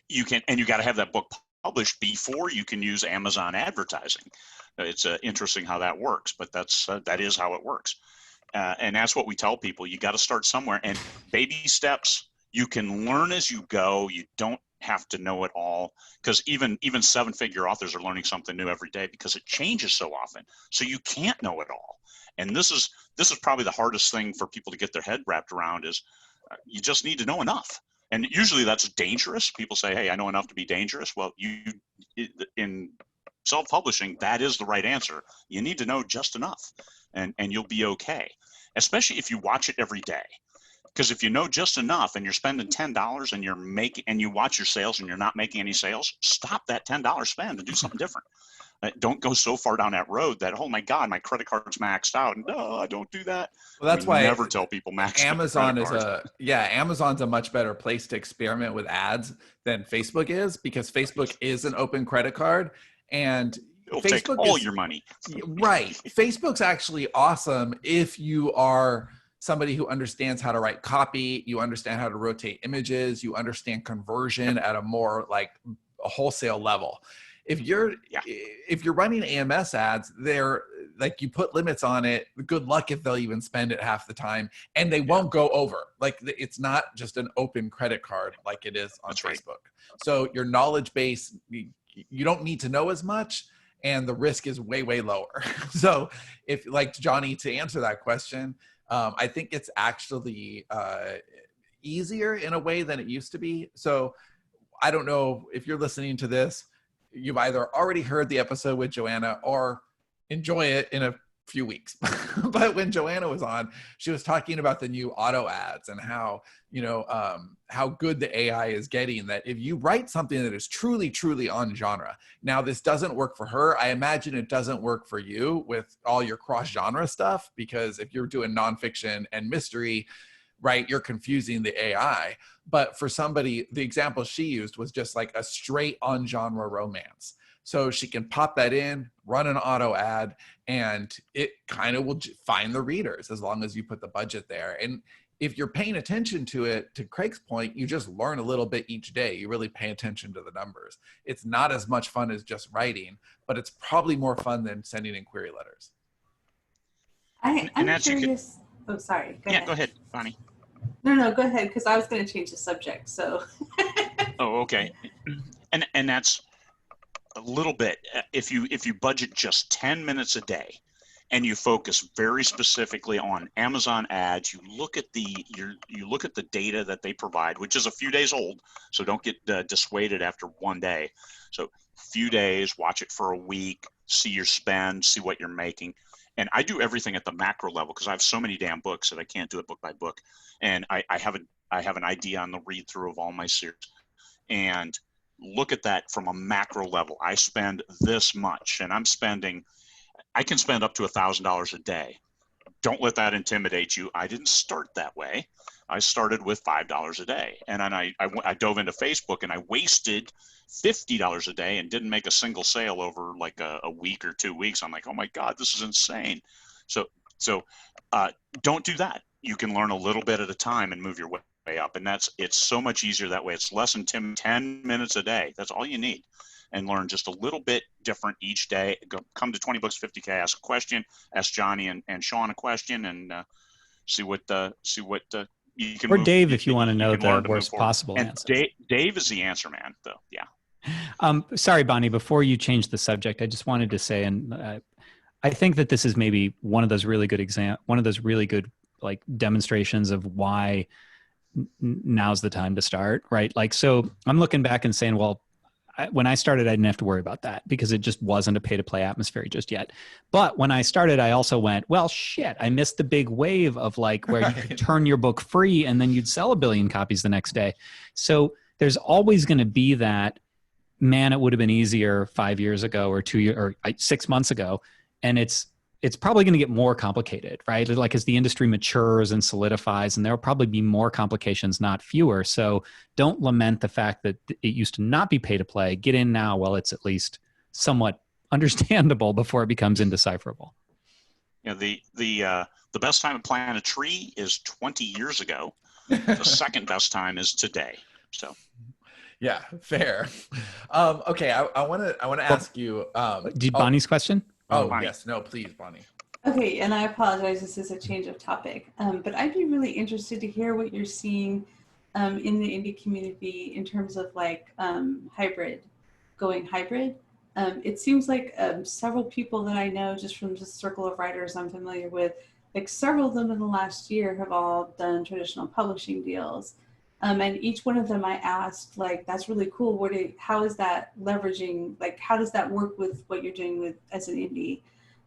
you got to have that book published before you can use Amazon advertising. It's interesting how that works, but that is how it works. And that's what we tell people. You got to start somewhere, and baby steps. You can learn as you go. You don't have to know it all, because even 7-figure authors are learning something new every day because it changes so often. So you can't know it all. And this is probably the hardest thing for people to get their head wrapped around is you just need to know enough. And usually that's dangerous. People say, hey, I know enough to be dangerous. Well, in self-publishing, that is the right answer. You need to know just enough, and you'll be okay, especially if you watch it every day. Because if you know just enough and you're spending $10 and you watch your sales and you're not making any sales, stop that $10 spend and do something different. Don't go so far down that road that, oh my God, my credit card's maxed out. No, I don't do that. Well, that's why never tell people max Amazon Amazon's a much better place to experiment with ads than Facebook is, because Facebook is an open credit card, and It'll Facebook take all your money. Right. Facebook's actually awesome if you are somebody who understands how to write copy, you understand how to rotate images, you understand conversion at a more like a wholesale level. If you're running AMS ads, they're like, you put limits on it. Good luck if they'll even spend it half the time, and they won't go over. Like, it's not just an open credit card like it is on That's Facebook. Right. So your knowledge base, you don't need to know as much, and the risk is way, way lower. So if, like Johnny, to answer that question, I think it's actually easier in a way than it used to be. So I don't know if you're listening to this, you've either already heard the episode with Joanna or enjoy it in a few weeks. But when Joanna was on, she was talking about the new auto ads and how, how good the AI is getting, that if you write something that is truly, truly on genre. Now, this doesn't work for her. I imagine it doesn't work for you with all your cross genre stuff, because if you're doing nonfiction and mystery, right, you're confusing the AI. But for somebody, the example she used was just like a straight on genre romance. So she can pop that in, run an auto ad, and it kind of will find the readers as long as you put the budget there. And if you're paying attention to it, to Craig's point, you just learn a little bit each day. You really pay attention to the numbers. It's not as much fun as just writing, but it's probably more fun than sending in query letters. I'm curious. Oh, sorry. Go ahead. Go ahead, Bonnie. No, go ahead, because I was going to change the subject. So. Oh, okay. And that's a little bit. If you budget just 10 minutes a day, and you focus very specifically on Amazon ads, you look at the data that they provide, which is a few days old, so don't get dissuaded after one day. So few days, watch it for a week, see your spend, see what you're making. And I do everything at the macro level because I have so many damn books that I can't do it book by book. And I have an idea on the read through of all my series, and look at that from a macro level. I spend this much, and I can spend up to $1,000 a day. Don't let that intimidate you. I didn't start that way. I started with $5 a day. And then I dove into Facebook, and I wasted $50 a day and didn't make a single sale over like a week or 2 weeks. I'm like, oh my God, this is insane. So don't do that. You can learn a little bit at a time and move your way up. And it's so much easier that way. It's less than 10 minutes a day. That's all you need. And learn just a little bit different each day. Come to 20 Books 50K, ask a question, ask Johnny and Sean a question, and see what you can. Or move, Dave, if you want to know the learn to worst possible and answer. Dave is the answer man, though. Yeah. Sorry, Bonnie, before you change the subject, I just wanted to say, and I think that this is maybe one of those really good like demonstrations of why now's the time to start, right? Like, so I'm looking back and saying, well, when I started, I didn't have to worry about that because it just wasn't a pay to play atmosphere just yet. But when I started, I also went, well, shit, I missed the big wave of like where you could turn your book free and then you'd sell 1 billion copies the next day. So there's always going to be that, man, it would have been easier 5 years ago or 2 years or 6 months ago. And it's probably going to get more complicated, right? Like as the industry matures and solidifies, and there'll probably be more complications, not fewer. So don't lament the fact that it used to not be pay to play. Get in now while it's at least somewhat understandable before it becomes indecipherable. You know, the best time to plant a tree is 20 years ago. The second best time is today. So. Yeah, fair. Okay, I want to ask you. Did Bonnie's question? Oh, Bonnie. yes. No, please, Bonnie. Okay, and I apologize, this is a change of topic, but I'd be really interested to hear what you're seeing in the indie community in terms of like going hybrid. It seems like several people that I know just from the circle of writers I'm familiar with, like several of them in the last year have all done traditional publishing deals. And each one of them I asked, like, that's really cool. How is that leveraging, like, how does that work with what you're doing with as an indie?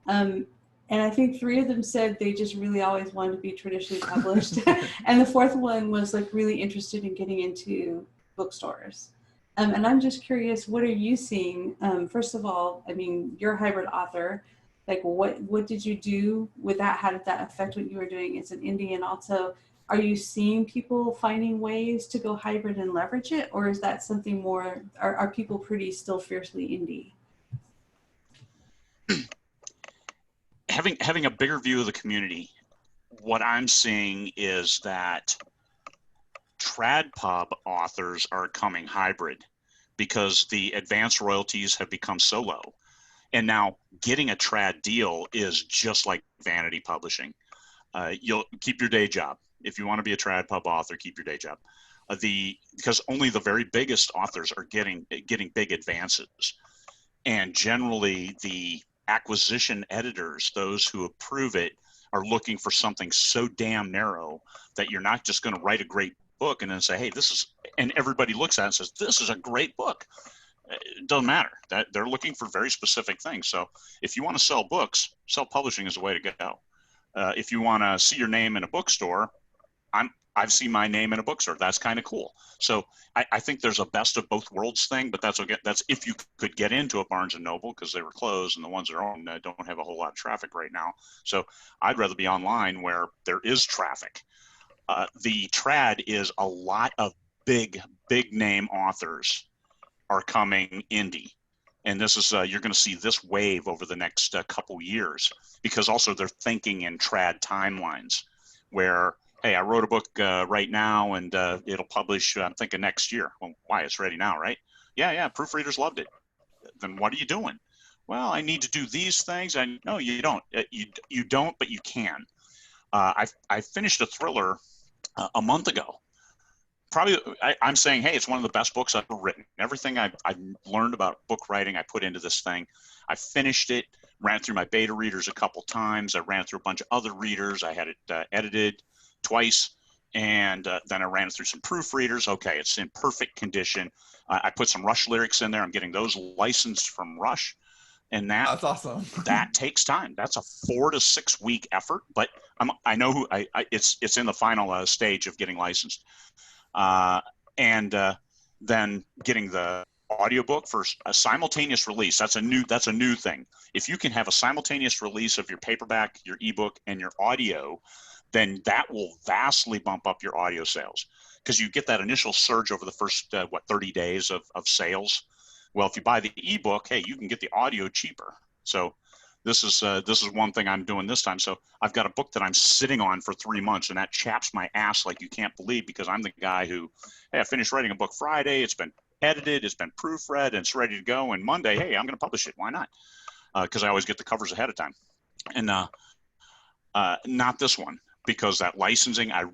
And I think 3 of them said they just really always wanted to be traditionally published. And the 4th one was like really interested in getting into bookstores. And I'm just curious, what are you seeing? First of all, I mean, you're a hybrid author. Like, what did you do with that? How did that affect what you were doing as an indie? And also, are you seeing people finding ways to go hybrid and leverage it? Or is that something more, are people pretty still fiercely indie? Having a bigger view of the community, what I'm seeing is that trad pub authors are coming hybrid because the advance royalties have become so low. And now getting a trad deal is just like vanity publishing. You'll keep your day job. If you want to be a trad pub author, keep your day job. Because only the very biggest authors are getting big advances. And generally the acquisition editors, those who approve it, are looking for something so damn narrow that you're not just going to write a great book and then say, hey, this is, and everybody looks at it and says, this is a great book. It doesn't matter. That they're looking for very specific things. So if you want to sell books, self-publishing is the way to go. If you want to see your name in a bookstore, I've seen my name in a bookstore. That's kind of cool. So I think there's a best of both worlds thing, but that's okay. That's if you could get into a Barnes & Noble, because they were closed and the ones that are open don't have a whole lot of traffic right now. So I'd rather be online where there is traffic. The trad is a lot of big name authors are coming indie. And this is, you're going to see this wave over the next couple years, because also they're thinking in trad timelines where, hey, I wrote a book right now and it'll publish, I'm thinking next year. Well, why? It's ready now, right? Yeah, proofreaders loved it. Then what are you doing? Well, I need to do these things. No, you don't. You don't, but you can. I finished a thriller a month ago. Probably, I'm saying, hey, it's one of the best books I've ever written. Everything I've learned about book writing, I put into this thing. I finished it, ran through my beta readers a couple times. I ran through a bunch of other readers. I had it edited twice, and then I ran through some proofreaders. Okay, it's in perfect condition. I put some Rush lyrics in there. I'm getting those licensed from Rush, and that's awesome. That takes time. That's a 4 to 6 week effort, but I know who it's in the final stage of getting licensed. And then getting the audiobook for a simultaneous release. That's a new thing. If you can have a simultaneous release of your paperback, your ebook, and your audio, then that will vastly bump up your audio sales, because you get that initial surge over the first 30 days of sales. Well, if you buy the ebook, hey, you can get the audio cheaper. So this is one thing I'm doing this time. So I've got a book that I'm sitting on for 3 months, and that chaps my ass like you can't believe, because I'm the guy who, hey, I finished writing a book Friday. It's been edited, it's been proofread, and it's ready to go. And Monday, hey, I'm going to publish it. Why not? Because I always get the covers ahead of time. And not this one, because that licensing, I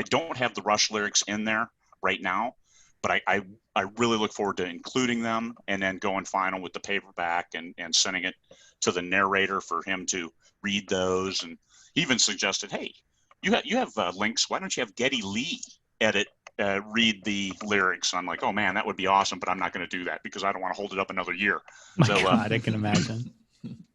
don't have the Rush lyrics in there right now, but I really look forward to including them and then going final with the paperback and sending it to the narrator for him to read those. And he even suggested, hey, you have links. Why don't you have Geddy Lee read the lyrics? I'm like, oh man, that would be awesome, but I'm not going to do that because I don't want to hold it up another year. My God, I can imagine.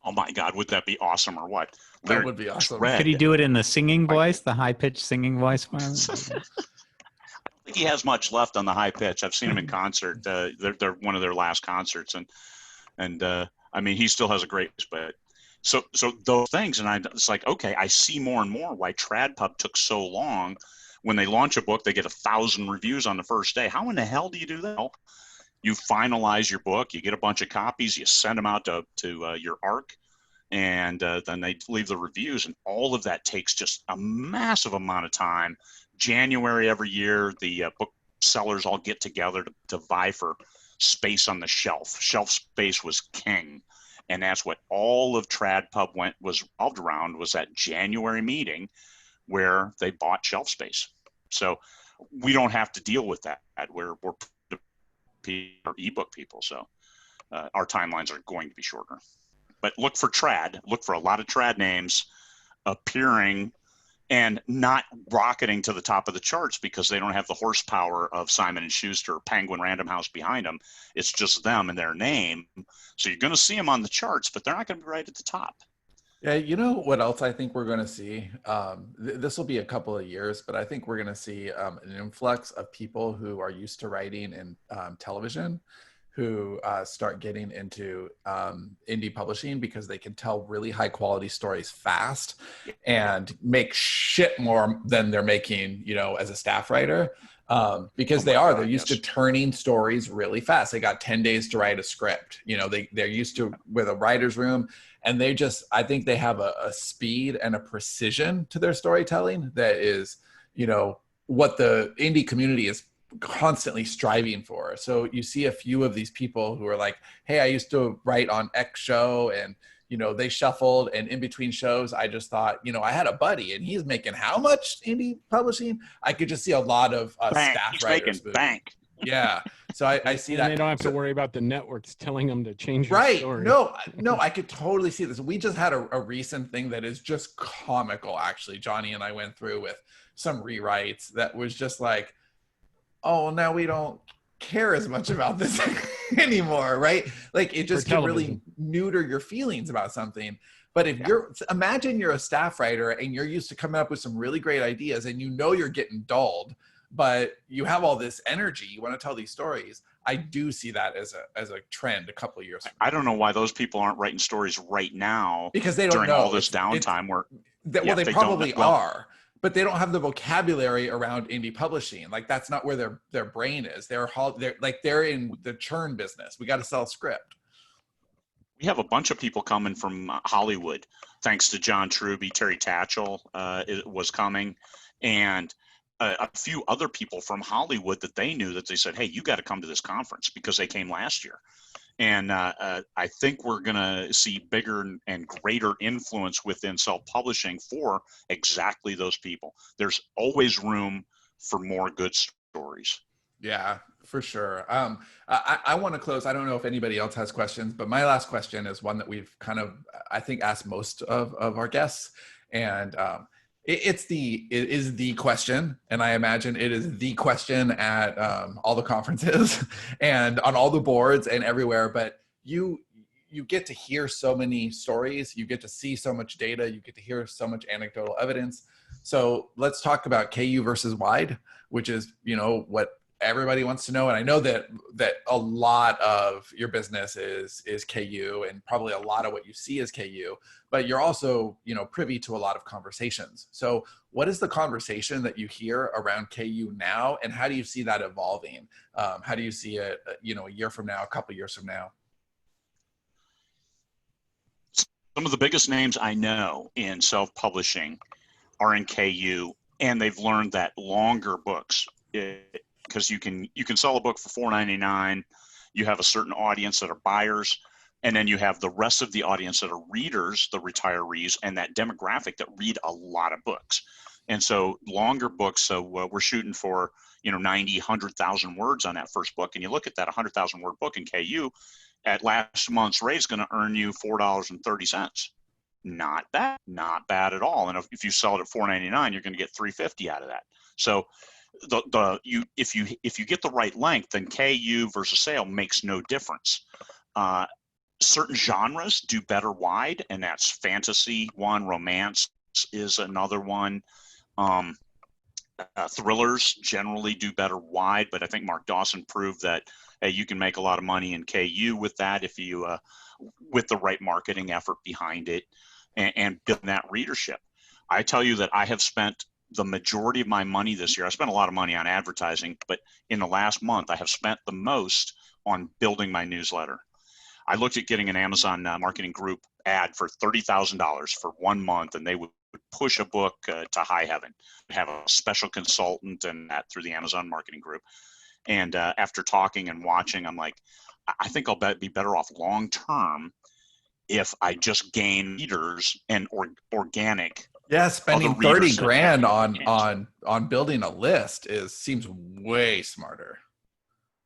Oh my God, would that be awesome or what? That would be awesome. Could he do it in the singing voice, the high-pitched singing voice for him? I don't think he has much left on the high pitch. I've seen him in concert. They're one of their last concerts, and I mean, he still has a great, but so those things, and it's like, okay, I see more and more why TradPub took so long. When they launch a book, they get 1,000 reviews on the first day. How in the hell do you do that? Well, you finalize your book, you get a bunch of copies, you send them out to your ARC, and then they leave the reviews, and all of that takes just a massive amount of time. January every year, the booksellers all get together to vie for space on the shelf. Shelf space was king, and that's what all of TradPub was revolved around, was that January meeting where they bought shelf space. So we don't have to deal with that. We're ebook people, so our timelines are going to be shorter. But look for a lot of trad names appearing and not rocketing to the top of the charts because they don't have the horsepower of Simon & Schuster or Penguin Random House behind them. It's just them and their name. So you're going to see them on the charts, but they're not going to be right at the top. Yeah, you know what else I think we're going to see? This will be a couple of years, but I think we're going to see an influx of people who are used to writing in television, who start getting into indie publishing because they can tell really high quality stories fast and make shit more than they're making, as a staff writer. Because they're used to turning stories really fast. They got 10 days to write a script. They're used to with a writer's room, and I think they have a speed and a precision to their storytelling that is, what the indie community is constantly striving for. So you see a few of these people who are like, hey, I used to write on X show, and they shuffled, and in between shows I just thought, I had a buddy and he's making how much indie publishing. I could just see a lot of staff he's writers making bank. Yeah, so I see that. They don't have to worry about the networks telling them to change your right story. no I could totally see this. We just had a recent thing that is just comical, actually. Johnny and I went through with some rewrites that was just like, oh, now we don't care as much about this anymore, right? Like, it just can really neuter your feelings about something. But if imagine you're a staff writer and you're used to coming up with some really great ideas, and you're getting dulled, but you have all this energy, you want to tell these stories. I do see that as a trend a couple of years from now. I don't know why those people aren't writing stories right now, because they don't during know all this downtime they probably are. But they don't have the vocabulary around indie publishing. Like, that's not where their brain is. They're in the churn business. We got to sell script. We have a bunch of people coming from Hollywood, thanks to John Truby. Terry Tatchell was coming, and a few other people from Hollywood that they knew, that they said, hey, you got to come to this conference, because they came last year. And I think we're going to see bigger and greater influence within self-publishing for exactly those people. There's always room for more good stories. Yeah, for sure. I want to close. I don't know if anybody else has questions, but my last question is one that we've kind of, I think, asked most of our guests. And it is the question, and I imagine it is the question at all the conferences and on all the boards and everywhere. But you get to hear so many stories, you get to see so much data, you get to hear so much anecdotal evidence. So let's talk about KU versus wide, which is what everybody wants to know. And I know that a lot of your business is KU, and probably a lot of what you see is KU, but you're also, privy to a lot of conversations. So what is the conversation that you hear around KU now, and how do you see that evolving? How do you see it, a year from now, a couple of years from now? Some of the biggest names I know in self-publishing are in KU, and they've learned that longer books, because you can sell a book for $4.99. You have a certain audience that are buyers, and then you have the rest of the audience that are readers, the retirees, and that demographic that read a lot of books. And so longer books, so we're shooting for, 90, 100,000 words on that first book. And you look at that 100,000 word book in KU, at last month's rate is going to earn you $4.30. Not bad at all. And if you sell it at $4.99, you're going to get $3.50 out of that. So if you get the right length, then KU versus sale makes no difference. Certain genres do better wide, and that's fantasy one, romance is another one. Thrillers generally do better wide, but I think Mark Dawson proved that you can make a lot of money in KU with that if you with the right marketing effort behind it and build that readership. I tell you that I have spent the majority of my money this year. I spent a lot of money on advertising, but in the last month, I have spent the most on building my newsletter. I looked at getting an Amazon marketing group ad for $30,000 for 1 month, and they would push a book to high heaven. Have a special consultant and that through the Amazon marketing group. And after talking and watching, I'm like, I think I'll be better off long term if I just gain readers and organic. Yeah, spending 30 grand on building a list seems way smarter.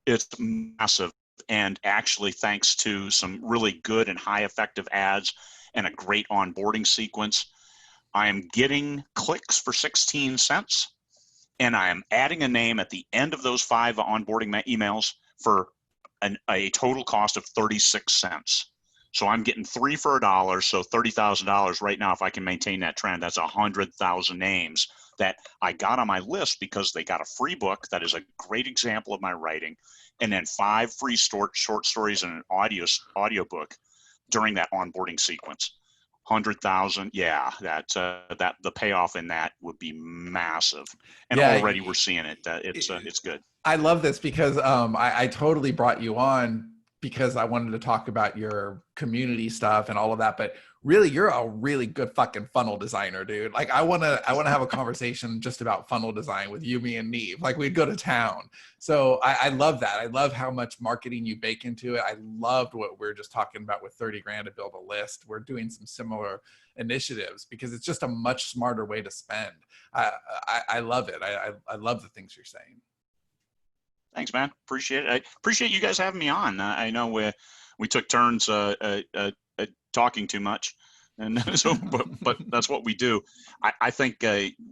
It's massive. And actually, thanks to some really good and high effective ads and a great onboarding sequence, I am getting clicks for 16 cents. And I am adding a name at the end of those 5 onboarding emails for a total cost of 36 cents. So I'm getting 3 for $1. So $30,000 right now. If I can maintain that trend, that's 100,000 names that I got on my list because they got a free book that is a great example of my writing, and then 5 free short stories and an audio book during that onboarding sequence. 100,000, yeah, that the payoff in that would be massive, and already we're seeing it. It's good. I love this because I totally brought you on because I wanted to talk about your community stuff and all of that, but really you're a really good fucking funnel designer, dude. Like I want to have a conversation just about funnel design with you, me, and Neve. Like we'd go to town. So I love that. I love how much marketing you bake into it. I loved what we're just talking about with 30 grand to build a list. We're doing some similar initiatives because it's just a much smarter way to spend. I love it. I love the things you're saying. Thanks, man. Appreciate it. I appreciate you guys having me on. I know we took turns talking too much, and so but that's what we do. I think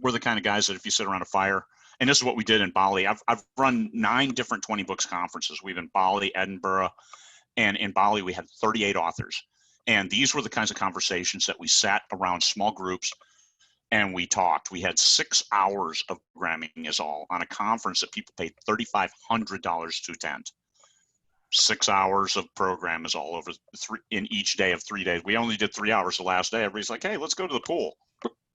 we're the kind of guys that if you sit around a fire, and this is what we did in Bali. I've run 9 different 20 books conferences. We've in Bali, Edinburgh, and in Bali we had 38 authors, and these were the kinds of conversations that we sat around small groups. And we talked. We had 6 hours of programming is all on a conference that people paid $3,500 to attend. 6 hours of program is all over in each day of 3 days. We only did 3 hours the last day. Everybody's like, hey, let's go to the pool.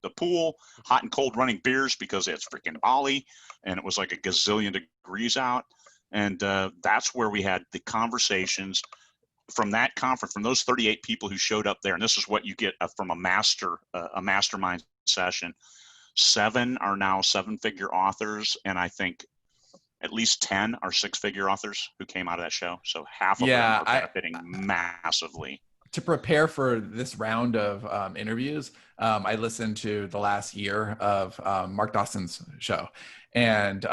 The pool, hot and cold running beers because it's freaking Bali. And it was like a gazillion degrees out. And that's where we had the conversations from that conference, from those 38 people who showed up there. And this is what you get from a mastermind session. 7 are now 7-figure authors, and I think at least 10 are 6-figure authors who came out of that show. So half of them are benefiting massively. To prepare for this round of interviews, I listened to the last year of Mark Dawson's show, and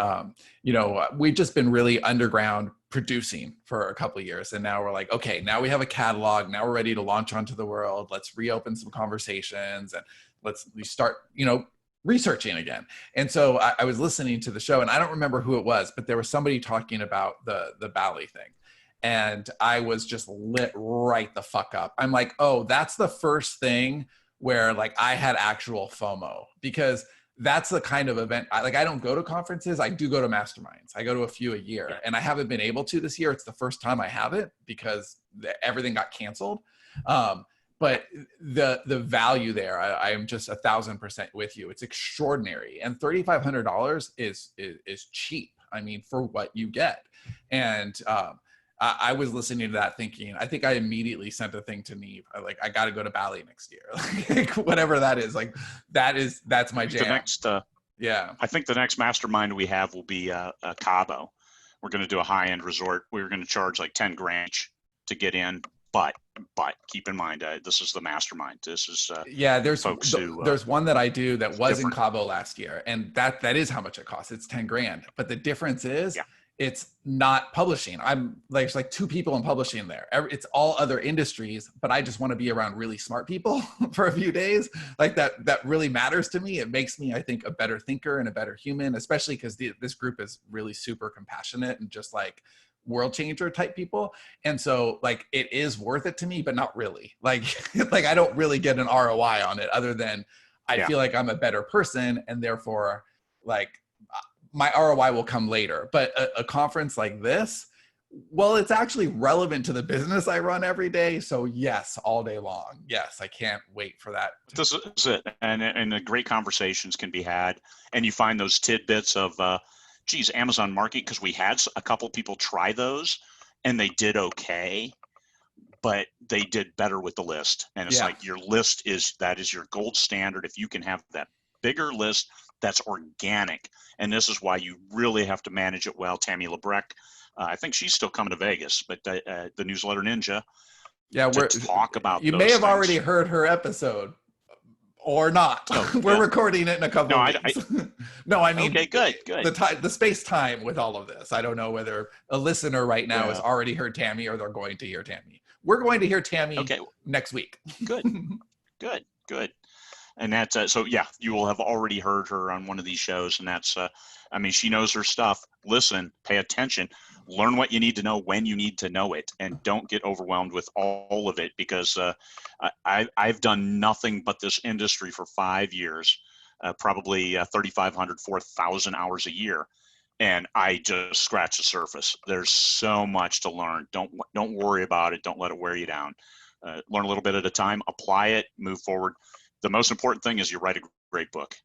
we've just been really underground producing for a couple of years, and now we're like, okay, now we have a catalog. Now we're ready to launch onto the world. Let's reopen some conversations and we start, researching again. And so I was listening to the show, and I don't remember who it was, but there was somebody talking about the Bali thing. And I was just lit right the fuck up. I'm like, oh, that's the first thing where like I had actual FOMO, because that's the kind of event, I don't go to conferences. I do go to masterminds. I go to a few a year, and I haven't been able to this year. It's the first time I haven't because everything got canceled. But the value there, I am just 1,000% with you. It's extraordinary. And $3,500 is cheap. I mean, for what you get. And I was listening to that thinking, I think I immediately sent a thing to Neve. I got to go to Bali next year. Like, whatever that is, like that's my jam. The next, I think the next mastermind we have will be Cabo. We're going to do a high-end resort. We're going to charge like 10 grand to get in. but keep in mind, this is the mastermind. This is yeah, there's folks who there's one that I do that was in different. Cabo last year, and that is how much it costs. It's 10 grand. But the difference is Yeah. it's not publishing. I'm like, there's like 2 people in publishing there. It's all other industries, but I just want to be around really smart people for a few days. Like that really matters to me. It makes me, I think, a better thinker and a better human, especially because this group is really super compassionate and just like world changer type people. And so like it is worth it to me, but not really. Like like I don't really get an ROI on it other than I feel like I'm a better person, and therefore like my ROI will come later. But a conference like this, well, it's actually relevant to the business I run every day. So yes, all day long. Yes, I can't wait for that. This is it. And the great conversations can be had. And you find those tidbits of, geez, Amazon Market, because we had a couple people try those and they did okay, but they did better with the list. And it's like your list is your gold standard. If you can have that bigger list that's organic, and this is why you really have to manage it well. Tammy Lebrecht, I think she's still coming to Vegas, but the Newsletter Ninja, we're talk about. You may have already heard her episode, or not. Oh, we're recording it in a couple of weeks. No, I mean, okay, good. The space time with all of this. I don't know whether a listener right now has already heard Tammy or they're going to hear Tammy. We're going to hear Tammy next week. Good. And that's so you will have already heard her on one of these shows, and that's I mean, she knows her stuff. Listen, pay attention, learn what you need to know when you need to know it, and don't get overwhelmed with all of it, because I've done nothing but this industry for 5 years, probably 3,500, 4,000 hours a year, and I just scratch the surface. There's so much to learn. Don't worry about it. Don't let it wear you down. Learn a little bit at a time, apply it, move forward. The most important thing is you write a great book.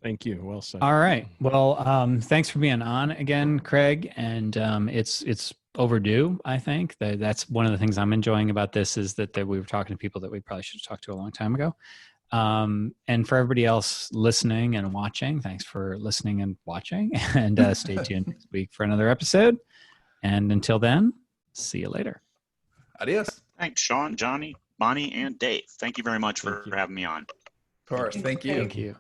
Thank you. Well said. All right. Well, thanks for being on again, Craig. And it's overdue, I think. That's one of the things I'm enjoying about this, is that we were talking to people that we probably should have talked to a long time ago. And for everybody else listening and watching, thanks for listening and watching. And stay tuned next week for another episode. And until then, see you later. Adios. Thanks, Sean, Johnny, Bonnie, and Dave. Thank you very much for having me on. Of course. Thank you. Thank you.